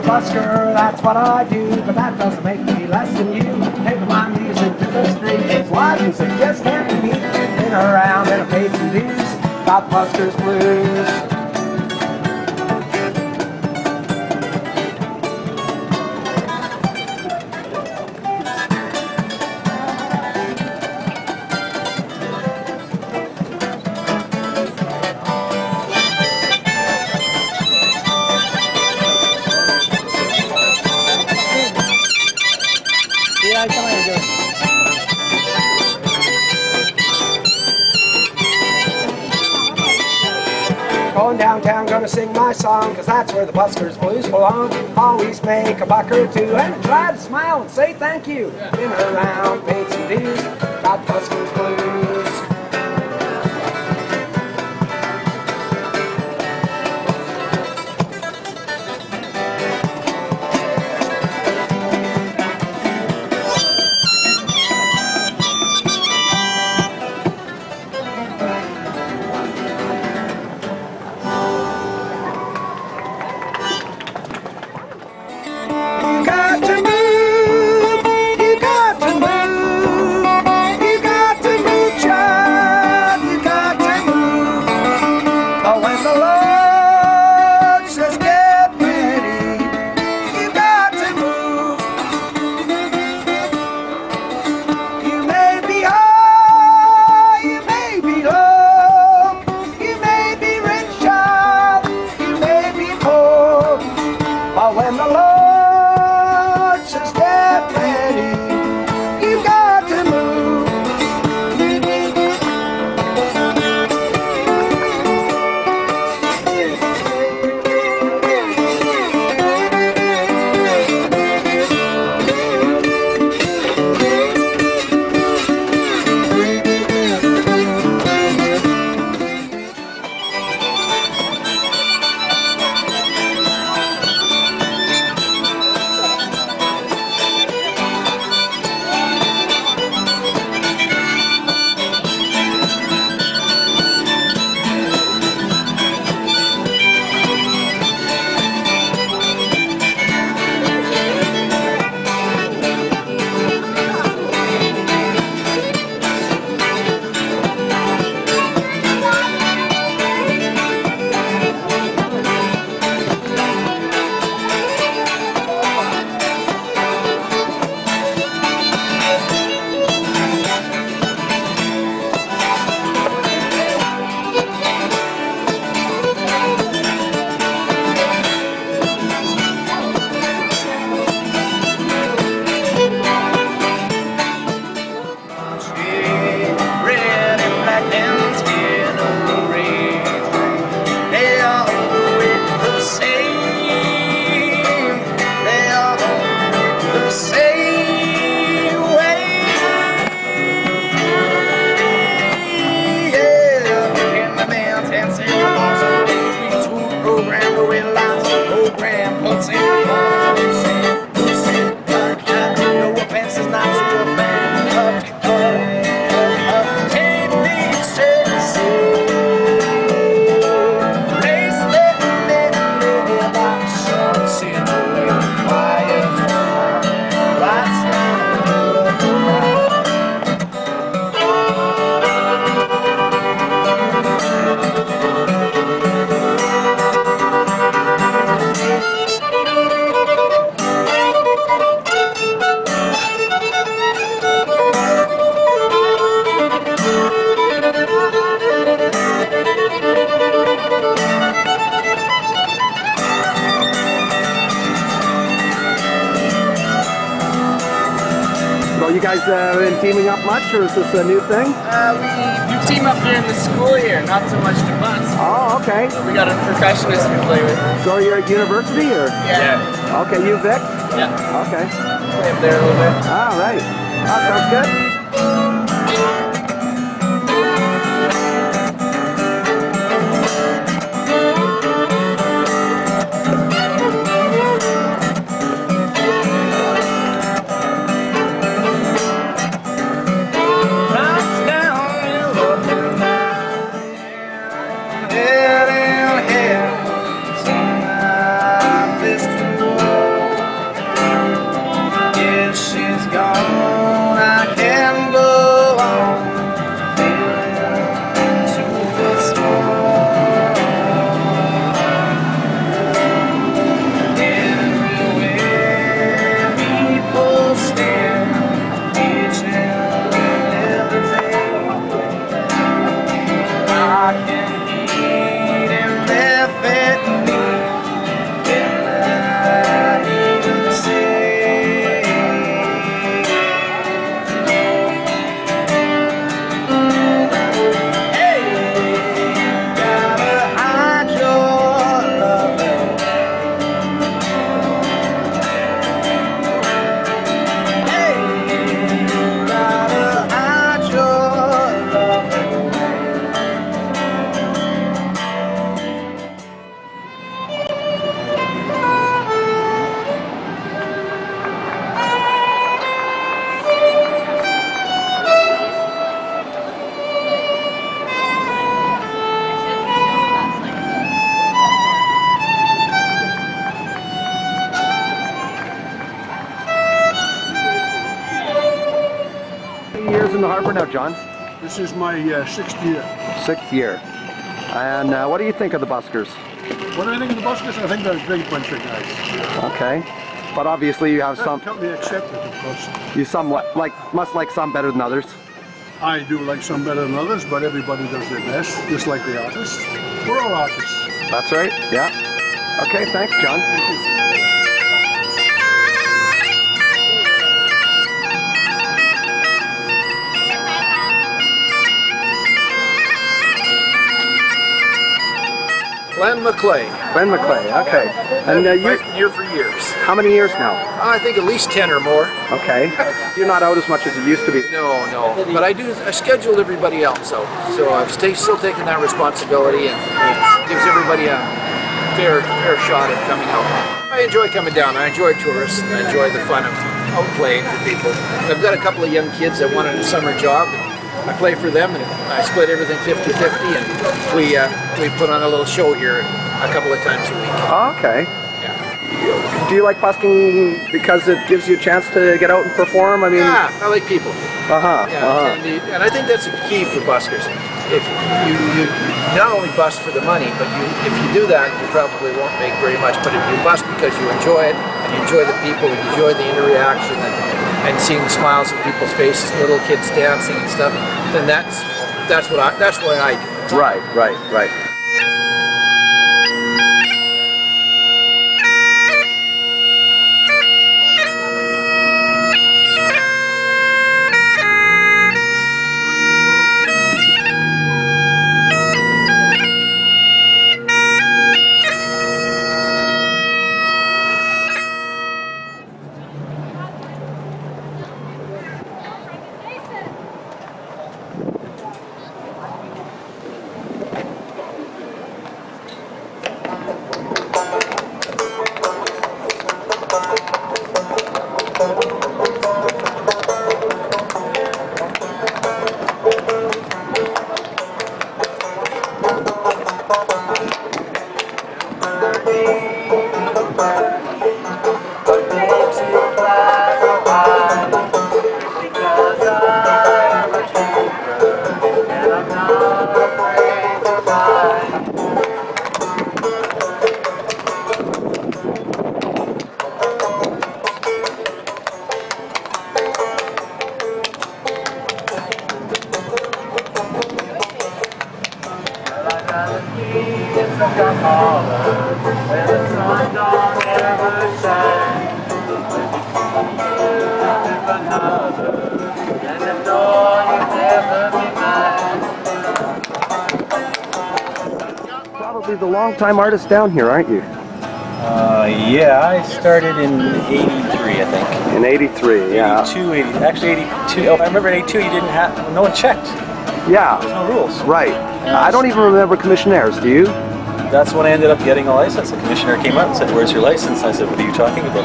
Busker, that's what I do, but that doesn't make me less than you. Take my music to the streets, live music just can't be beat. Been around and I paid some dues, got Buskers blues. Going downtown, gonna sing my song, cause that's where the Buskers blues belong. Always make a buck or two and try to smile and say thank you. Been around, paid some dues, got Buskers blues. Santa Claus is saying, go sit dark night. No offense is not so bad. Take me sexy. Race that little box short Santa with fire. Lights down the night. So you guys been teaming up much, or is this a new thing? We team up during the school year, not so much to bus. Oh, okay. We got a percussionist we play with. So you're at university, or? Yeah. Okay, you Vic? Yeah. Okay. Play up there a little bit. All right. That sounds good. Years in the harbor now, John? This is my 6th year. 6th year. And what do you think of the Buskers? What do I think of the Buskers? I think they're a great bunch of guys. Okay. But obviously you have some... Totally accepted, of course. You somewhat must like some better than others. I do like some better than others, but everybody does their best, just like the artists. We're all artists. That's right, yeah. Okay, thanks, John. Thank you. Glenn McClay. Glenn McClay, okay. And you've been here for years. How many years now? I think at least 10 or more. Okay. You're not out as much as you used to be. No. But I schedule everybody else out. So I'm still taking that responsibility, and it gives everybody a fair shot at coming out. I enjoy coming down. I enjoy tourists. I enjoy the fun of out playing for people. I've got a couple of young kids that wanted a summer job. I play for them, and I split everything 50-50, and we put on a little show here a couple of times a week. Oh, okay. Yeah. Do you like busking because it gives you a chance to get out and perform? I mean, yeah, I like people. Yeah, and I think that's a key for buskers. If you not only bust for the money, but if you do that, you probably won't make very much. But if you bust because you enjoy it, and you enjoy the people, and you enjoy the interaction, and seeing the smiles on people's faces, little kids dancing and stuff, then that's what I do. Right. the long-time artist down here, aren't you? Yeah, I started in 83, I think. In 83, yeah. 82, actually 82. Oh, I remember in 82 you didn't have, no one checked. Yeah. There's no rules. Right. I don't even remember commissionaires, do you? That's when I ended up getting a license. The commissioner came up and said, "Where's your license?" I said, "What are you talking about?"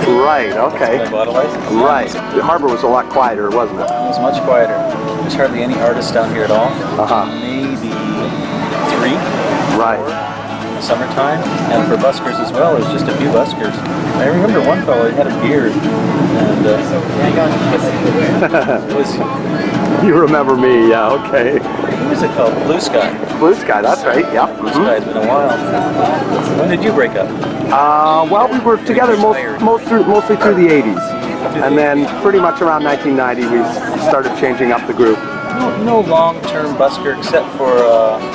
Right, okay. That's when I bought a license. Right. The harbor was a lot quieter, wasn't it? It was much quieter. There's hardly any artists down here at all. Maybe 3. Right. In the summertime. And for buskers as well, there's just a few buskers. I remember one fellow, he had a beard. And it was... You remember me, yeah, okay. What was it called? Blue Sky. Blue Sky, that's right, yeah. Blue Sky, it's been a while. When did you break up? Well, we were together mostly through the 80s. And then pretty much around 1990 we started changing up the group. No long-term busker except for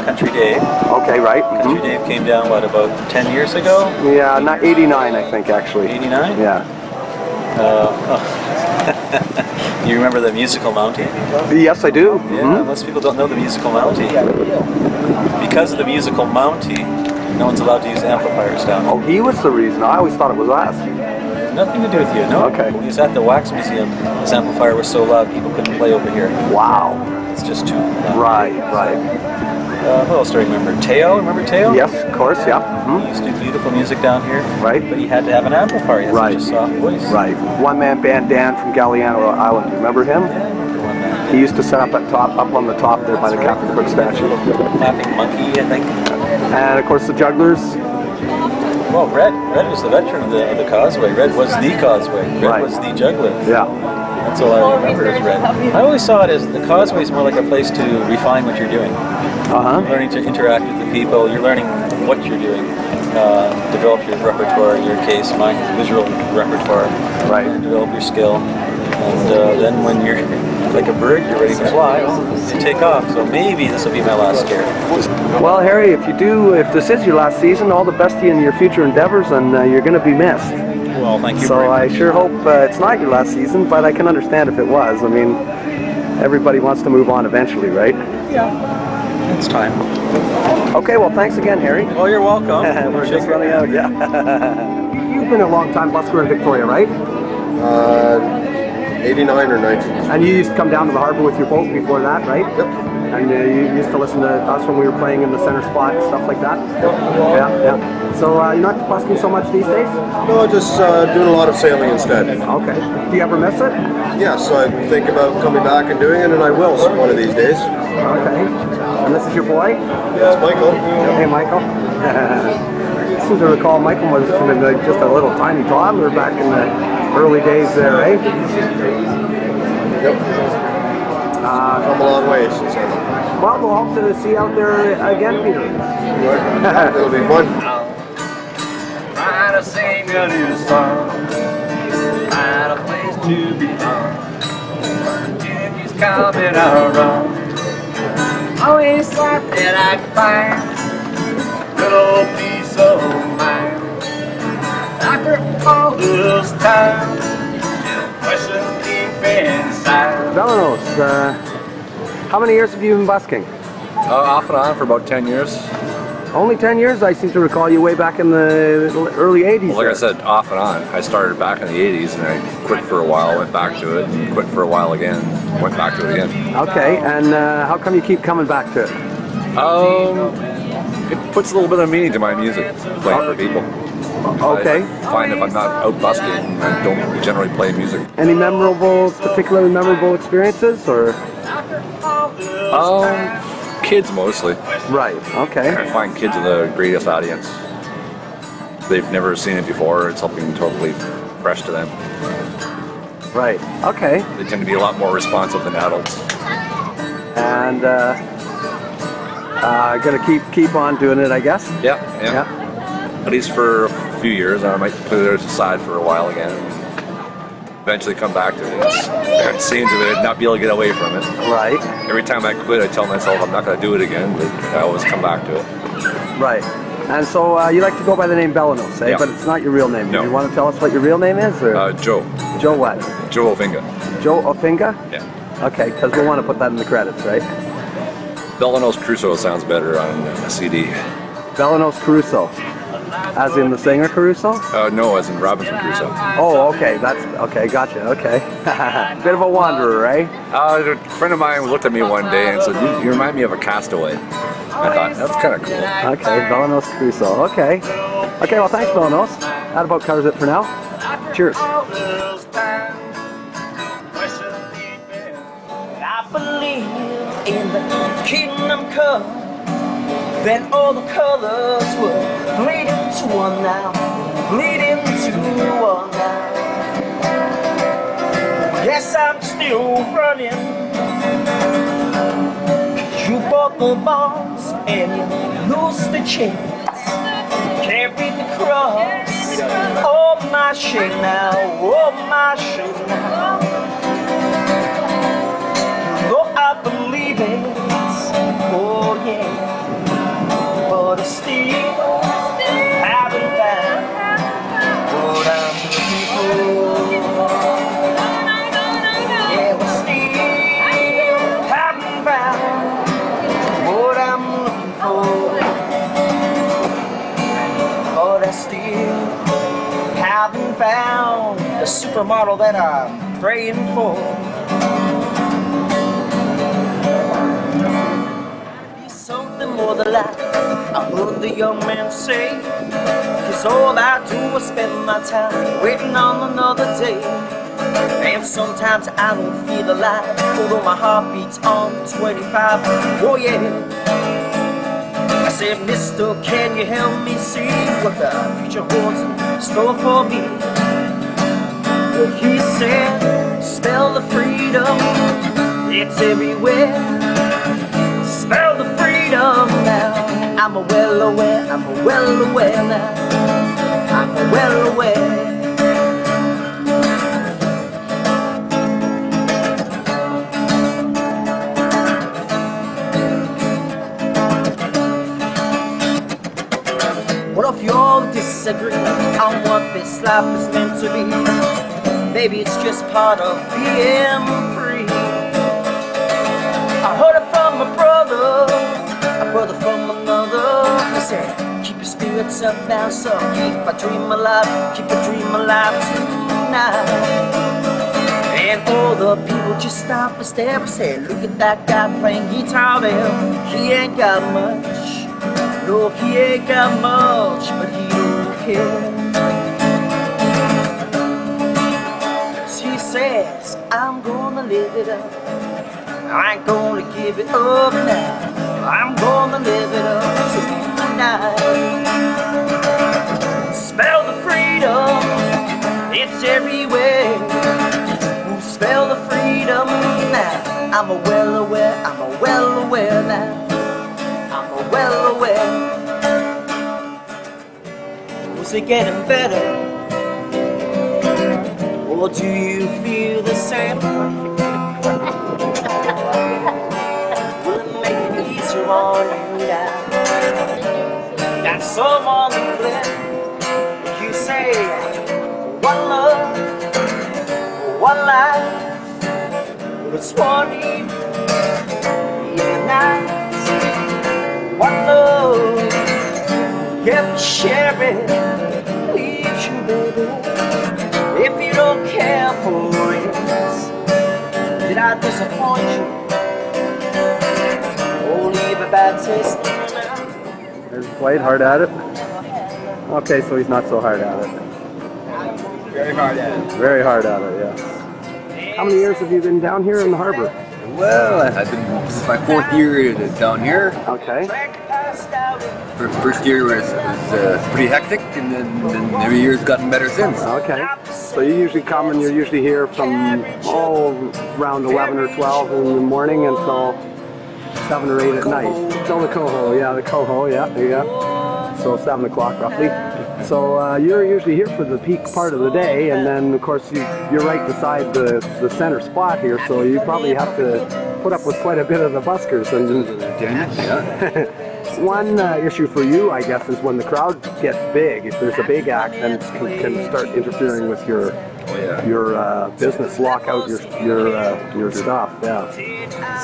Country Dave. Okay, right. Country Dave came down, what, about 10 years ago? Yeah, not 89 I think actually. 89? Yeah. You remember the musical Mountie? Yes, I do. Yeah, most people don't know the musical Mountie. Because of the musical Mountie, no one's allowed to use amplifiers down here. Oh, he was the reason. I always thought it was us. Nothing to do with you, no. Okay. When he was at the Wax Museum, his amplifier was so loud people couldn't play over here. Wow. It's just too loud. Right, right. Who else do I remember? Teo, remember Teo? Yes, of course, yeah. He used to do beautiful music down here. Right. But he had to have an amplifier. He had such a soft voice. Right. One-man band Dan from Galliano Island. Remember him? He used to set up at top, up on the top there by the Captain Cook statue. Clapping Monkey, I think. And of course the jugglers. Well, Red was the veteran of the Causeway. Red was the Causeway. Red was the juggler. Yeah. That's all I remember is Red. I always saw it as the Causeway is more like a place to refine what you're doing. You're learning to interact with the people. You're learning what you're doing. Develop your repertoire, in your case, my visual repertoire. Right. And develop your skill. And then when you're like a bird, you're ready to fly, you take off. So maybe this will be my last year. Well, Harry, if this is your last season, all the best to you in your future endeavors, and you're going to be missed. Well, thank you. So I sure hope it's not your last season, but I can understand if it was. I mean, everybody wants to move on eventually, right? Yeah. It's time. Okay, well, thanks again, Harry. Well, you're welcome. We're just running out, yeah. You've been a long time busker in Victoria, right? 89 or 90. And you used to come down to the harbor with your boat before that, right? Yep. And you used to listen to us when we were playing in the center spot and stuff like that? Yep. Yeah. So you're not busking so much these days? No, just doing a lot of sailing instead. Okay. Do you ever miss it? Yes, I think about coming back and doing it, and I will one of these days. Okay. And this is your boy? Yeah, it's Michael. Hey, Michael. I seem to recall Michael was just a little tiny toddler back in the early days there, eh? Yep. Come a long way since then. Well, we'll hope to see you out there again, Peter. It'll be fun. Trying to sing a new song, find a place to belong. Timmy's coming around. Always thought that I'd find a little peace of mind. After all this time, still questions deep inside. Velenos, how many years have you been busking? Off and on for about 10 years. Only 10 years? I seem to recall you way back in the early 80s. Well, like I said, off and on. I started back in the 80s and I quit for a while, went back to it, and quit for a while again, went back to it again. Okay, and how come you keep coming back to it? It puts a little bit of meaning to my music, playing for people. Okay. I find if I'm not out busking, I don't generally play music. Any particularly memorable experiences, or? Kids mostly. Right, okay. I find kids are the greatest audience. They've never seen it before. It's something totally fresh to them. Right, okay. They tend to be a lot more responsive than adults. And gonna keep on doing it, I guess? Yeah. At least for a few years. I might put it aside for a while again. Eventually come back to it. It seems to not be able to get away from it. Right. Every time I quit, I tell myself I'm not going to do it again, but I always come back to it. Right. And so you like to go by the name Velenos, eh? Yeah. But it's not your real name. No. Do you want to tell us what your real name is? Or? Joe. Joe what? Joe Ofinga. Joe Ofinga? Yeah. Okay, because we'll want to put that in the credits, right? Velenos Crusoe sounds better on a CD. Belanos Crusoe. As in the singer Caruso? No, as in Robinson Crusoe. Oh, okay. That's okay. Gotcha. Okay. Bit of a wanderer, right? A friend of mine looked at me one day and said, "You remind me of a castaway." I thought that's kind of cool. Okay, Belanos Crusoe. Okay. Okay. Well, thanks, Belanos. That about covers it for now. Cheers. I believe in the kingdom come. Then all the colors will bleed into one now, bleed into one now. Yes, I'm still running. You bought the bombs and you loosed the chains. Carried the cross. Oh, my shame now, oh, my shame now. Oh, I believe it, oh yeah. But I still haven't found what I'm looking for. Yeah, but still haven't found what I'm looking for. But I still haven't found the supermodel that I'm praying for. Something more than life, I heard the young man say. Cause all I do is spend my time waiting on another day. And sometimes I don't feel alive, although my heart beats on 25. Oh yeah. I said, mister, can you help me see what the future holds in store for me? Well, he said, smell the freedom, it's everywhere. Smell the freedom now. I'm well aware now. I'm well aware. What if you all disagree on what this life is meant to be? Maybe it's just part of being free. I heard it from a brother from another. He said, keep your spirits up now, so keep my dream alive tonight. And all the people just stop and stare and say, look at that guy playing guitar there. He ain't got much, no, he ain't got much, but he don't care. 'Cause he says, I'm gonna live it up, I ain't gonna give it up now. I'm gonna live it up tonight. Smell the freedom, it's everywhere. Smell the freedom now. I'm well aware now. I'm well aware. Was it getting better? Or do you feel the same? On you now. Got someone to blame. You say one love, one life, but it's one evening and night. One love, if share it, leaves you, baby. If you don't care for it, did I disappoint you? Bad taste. There's White, hard at it. Okay, so he's not so hard at it. Very hard at it. Very hard at it, yeah. How many years have you been down here in the harbor? Well, I've been, this is my 4th year down here. Okay. First year was pretty hectic, and then every year's gotten better since. Okay. So you usually come and you're usually here from, around 11 or 12 in the morning until 7 or 8 at night. Still the coho, yeah, there you go. So 7 o'clock roughly. So you're usually here for the peak part of the day, and then of course you're right beside the center spot here, so you probably have to put up with quite a bit of the buskers. And yeah. One issue for you, I guess, is when the crowd gets big. If there's a big act, then it can start interfering with your business, lock out your stuff. Yeah.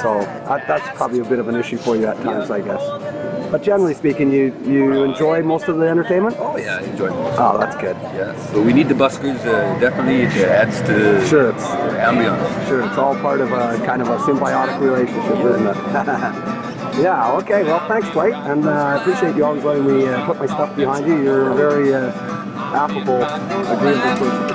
So that's probably a bit of an issue for you at times, I guess. But generally speaking, you enjoy most of the entertainment? Oh yeah, I enjoy most. Oh, that's good. Yes. But we need the buskers, definitely. It adds to the ambience. Sure, it's all part of a kind of a symbiotic relationship, isn't it? Yeah, okay, well thanks Dwight, and I appreciate you always letting me put my stuff behind you. You're a very affable, agreeable person.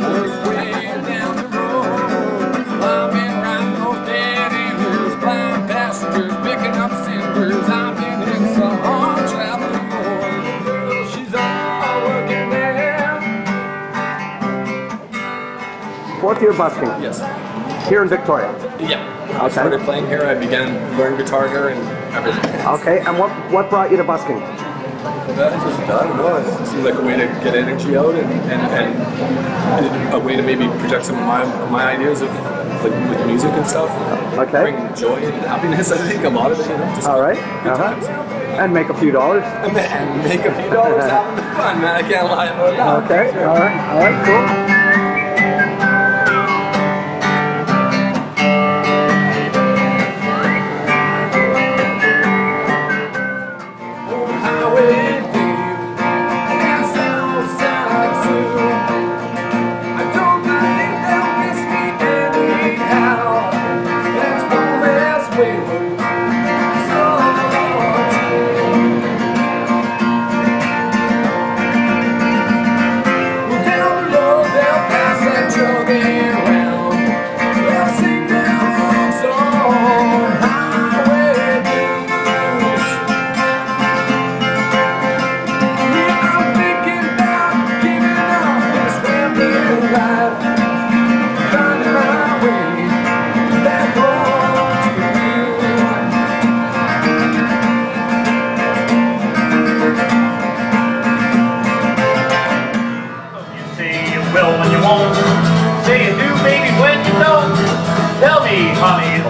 Fourth year busking? Yes. Here in Victoria? Yeah. I started playing here. I began learning guitar here and everything. Okay, and what brought you to busking? I don't know. It seemed like a way to get energy out and a way to maybe project some of my ideas of like with music and stuff. Okay. Bring joy and happiness. I think a lot of it. You know. Just all right. Good times. And make a few dollars. And make a few dollars having fun, man. I can't lie about that. Okay. All right. Cool.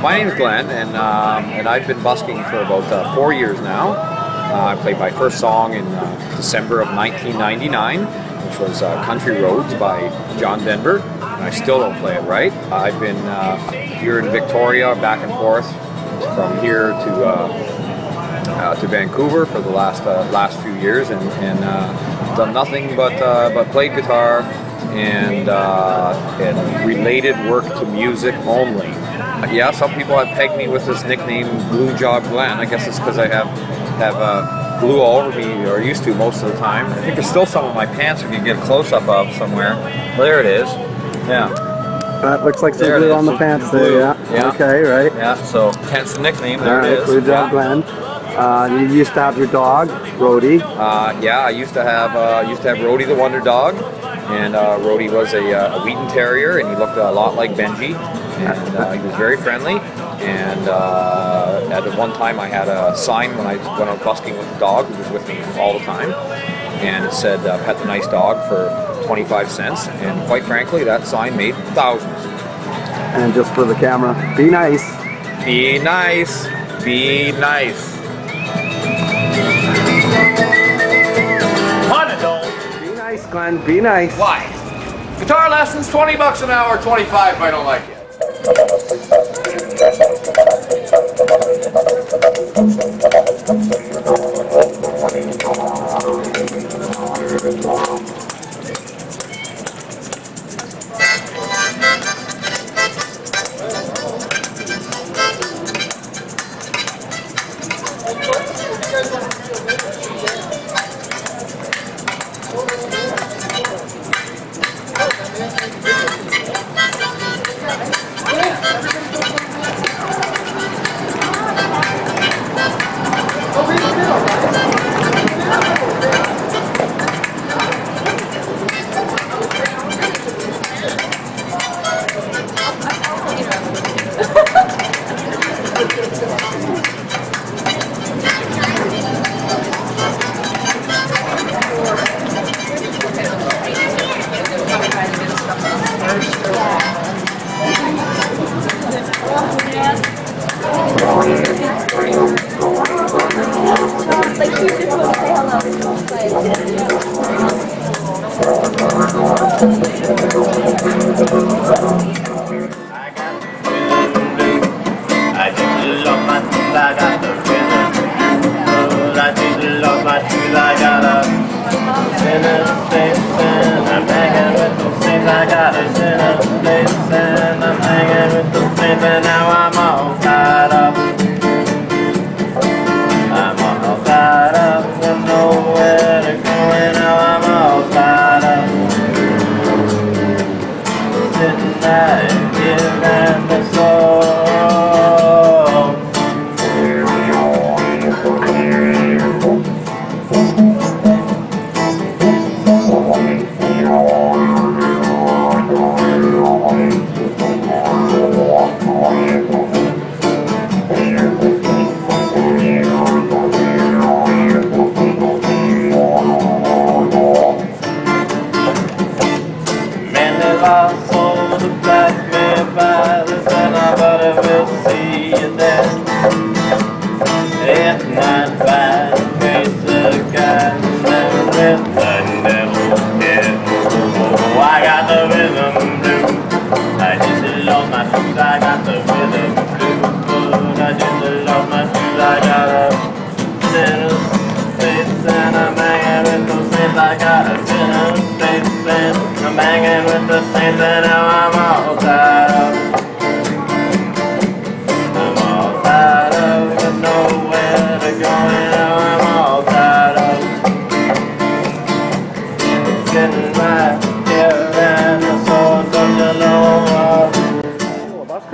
My name is Glenn, and I've been busking for about 4 years now. I played my first song in December of 1999, which was Country Roads by John Denver, and I still don't play it right. I've been here in Victoria, back and forth from here to Vancouver for the last few years, and done nothing but played guitar and related work to music only. Yeah, some people have pegged me with this nickname, Glue Job Glenn. I guess it's because I have glue all over me, or used to most of the time. I think there's still some of my pants we can get a close-up of somewhere. Well, there it is. Yeah. That looks like some glue on the pants there, yeah. Okay, right. Yeah, so hence the nickname, there it is. Glue Job Glenn. You used to have your dog, Rhodey. Yeah, I used to have Rhodey the Wonder Dog, and Rhodey was a Wheaton Terrier, and he looked a lot like Benji, and he was very friendly. And at one time, I had a sign when I went out busking with the dog, who was with me all the time, and it said, "Pet the nice dog for 25 cents." And quite frankly, that sign made thousands. And just for the camera, be nice. Be nice. Be nice. Be nice, Glenn. Be nice. Why? Guitar lessons, $20 an hour, 25 if I don't like it. I got a sinner place and I'm hanging with the saints and now I'm all tied up. I'm all tied up, got nowhere to go and now I'm all tied up. Sitting right here and the soul.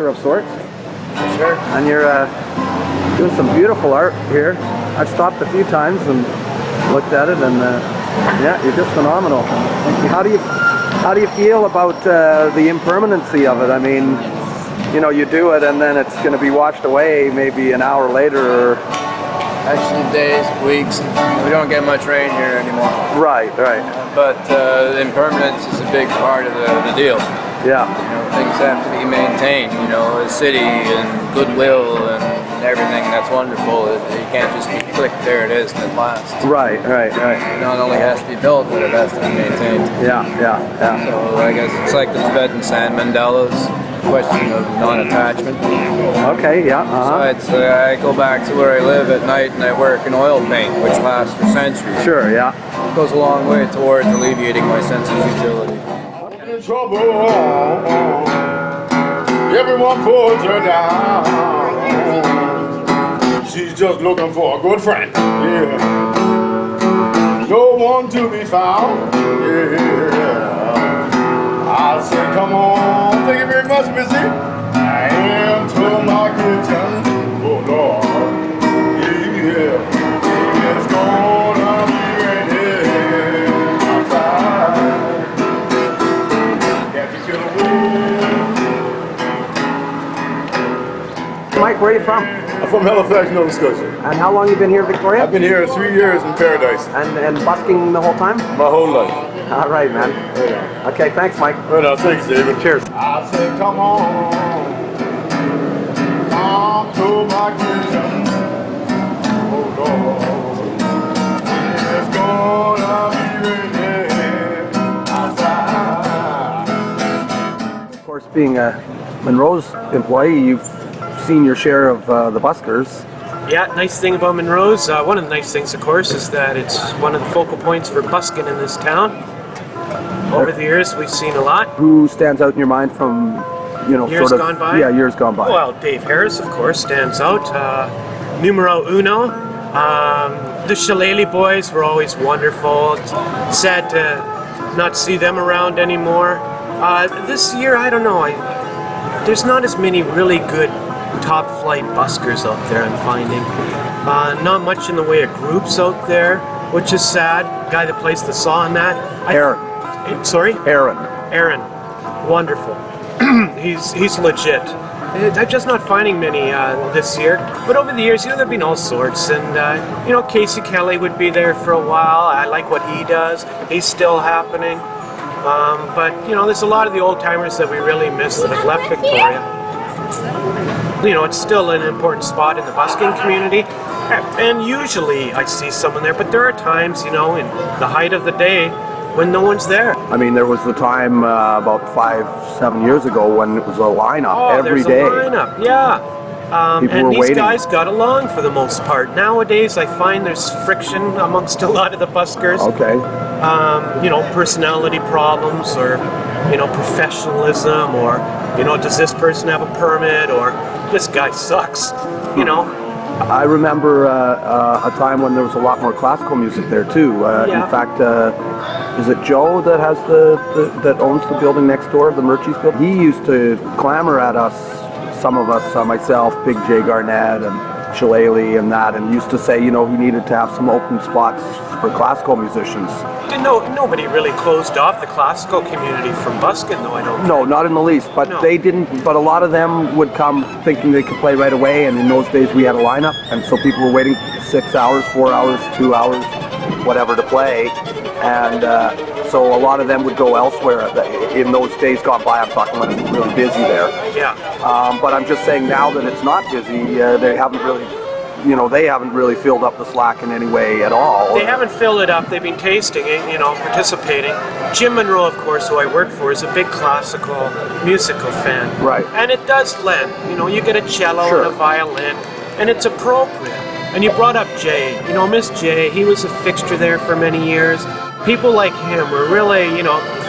Of sorts. Sure. And you're doing some beautiful art here. I've stopped a few times and looked at it, and yeah, you're just phenomenal. How do you feel about the impermanency of it? I mean, you know, you do it and then it's going to be washed away maybe an hour later. Or actually, days, weeks. We don't get much rain here anymore. Right, right. But the impermanence is a big part of the deal. Yeah. You know, things have to be maintained, you know, a city and goodwill and everything that's wonderful. You can't just be clicked, there it is, and it lasts. Right, right, right. It not only has to be built, but it has to be maintained. Yeah, yeah, yeah. So I guess it's like the Tibetan sand mandalas, question of non-attachment. Okay, yeah. Besides, I go back to where I live at night and I work in oil paint, which lasts for centuries. Sure, yeah. It goes a long way towards alleviating my sense of futility. Trouble, everyone pulls her down. She's just looking for a good friend. Yeah, no one to be found. Yeah, I say, come on, thank you very much, Missy. I am to my kitchen. Oh Lord, yeah, it's gonna be ready outside. Mike, where are you from? I'm from Halifax, Nova Scotia. And how long have you been here, Victoria? I've been here 3 years in Paradise. And busking the whole time? My whole life. All right, man. Yeah. Okay, thanks, Mike. Right on, thanks, David. Cheers. I say, come on, come to my kitchen. Oh Lord, it's gonna be ready outside. Of course, being a Monroe's employee, you've seen your share of the buskers. Yeah, nice thing about Monroe's, one of the nice things, of course, is that it's one of the focal points for busking in this town. Over the years, we've seen a lot. Who stands out in your mind from, you know, Years sort of... gone by? Yeah, years gone by. Well, Dave Harris, of course, stands out. Numero uno. The Shillelagh boys were always wonderful. It's sad to not see them around anymore. This year, I don't know. There's not as many really good top flight buskers out there, I'm finding. Not much in the way of groups out there, which is sad. Guy that plays the saw on that. Aaron. Sorry? Aaron. Aaron. Wonderful. he's legit. I'm just not finding many this year. But over the years, you know, there have been all sorts. And, you know, Casey Kelly would be there for a while. I like what he does. He's still happening. But, you know, there's a lot of the old-timers that we really miss that have left Victoria. You know, it's still an important spot in the busking community. And usually I see someone there. But there are times, you know, in the height of the day when no one's there. I mean, there was the time about 5-7 years ago when it was a lineup every day. Oh, there's a lineup, yeah. And these guys got along for the most part. Nowadays, I find there's friction amongst a lot of the buskers. Okay. You know, personality problems or professionalism, or does this person have a permit, or this guy sucks, I remember a time when there was a lot more classical music there too. Yeah. In fact, is it Joe that has that owns the building next door, the Murchie's building? He used to clamor at us, some of us, myself, Big J Garnett and Shillelagh and that, and used to say, he needed to have some open spots for classical musicians. Nobody really closed off the classical community from Busking, though, I don't No, think. not in the least, but they didn't, but a lot of them would come thinking they could play right away, and in those days we had a lineup, and so people were waiting 6 hours, 4 hours, 2 hours, whatever to play, and so a lot of them would go elsewhere. In those days gone by, I'm talking when it was really busy there. Yeah. But I'm just saying now that it's not busy, they haven't really filled up the slack in any way at all. They haven't filled it up. They've been tasting it, participating. Jim Monroe, of course, who I work for, is a big classical musical fan. Right. And it does lend. You get a cello Sure. and a violin, and it's appropriate. And you brought up Jay. Miss Jay, he was a fixture there for many years. People like him were really,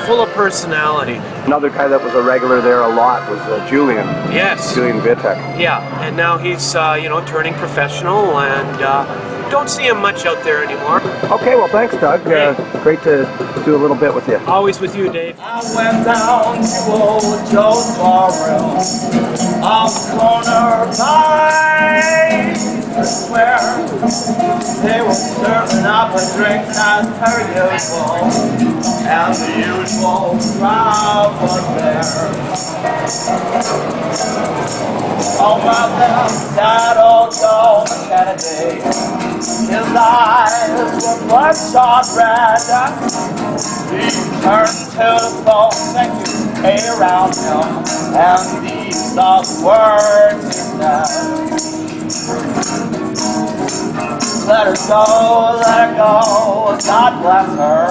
full of personality. Another guy that was a regular there a lot was Julian. Yes. Julian Vitek. Yeah, and now he's, turning professional, and don't see him much out there anymore. Okay, well, thanks, Doug. Great to do a little bit with you. Always with you, Dave. I went down to old Joe's barroom off the corner by the square. They were serving up a drink as per usual, and the usual crowd was there. Oh, but then sad old Joe Kennedy, his eyes were bloodshot red. He turned to the folks and you stay around him, and these are the words he said. Let her go, God bless her,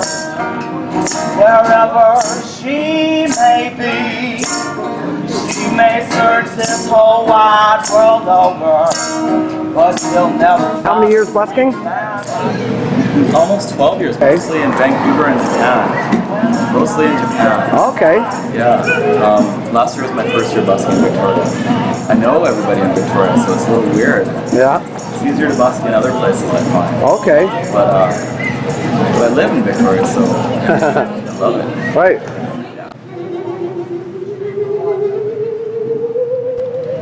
wherever she may be. She may search this whole wide world over, but she'll never. How many years busking? Almost 12 years, mostly in Vancouver and Japan. Mostly in Japan. Okay. Yeah. Last year was my first year busking in Victoria. I know everybody in Victoria, so it's a little weird. Yeah. It's easier to busk in other places, I find. Okay. But I live in Victoria, so I love it. Right.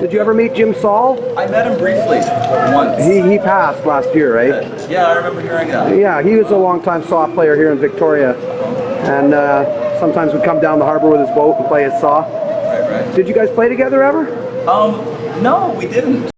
Did you ever meet Jim Saul? I met him briefly, once. He passed last year, right? Yeah, I remember hearing that. Yeah, he was a long-time saw player here in Victoria, and sometimes would come down the harbor with his boat and play his saw. Right. Did you guys play together ever? No, we didn't.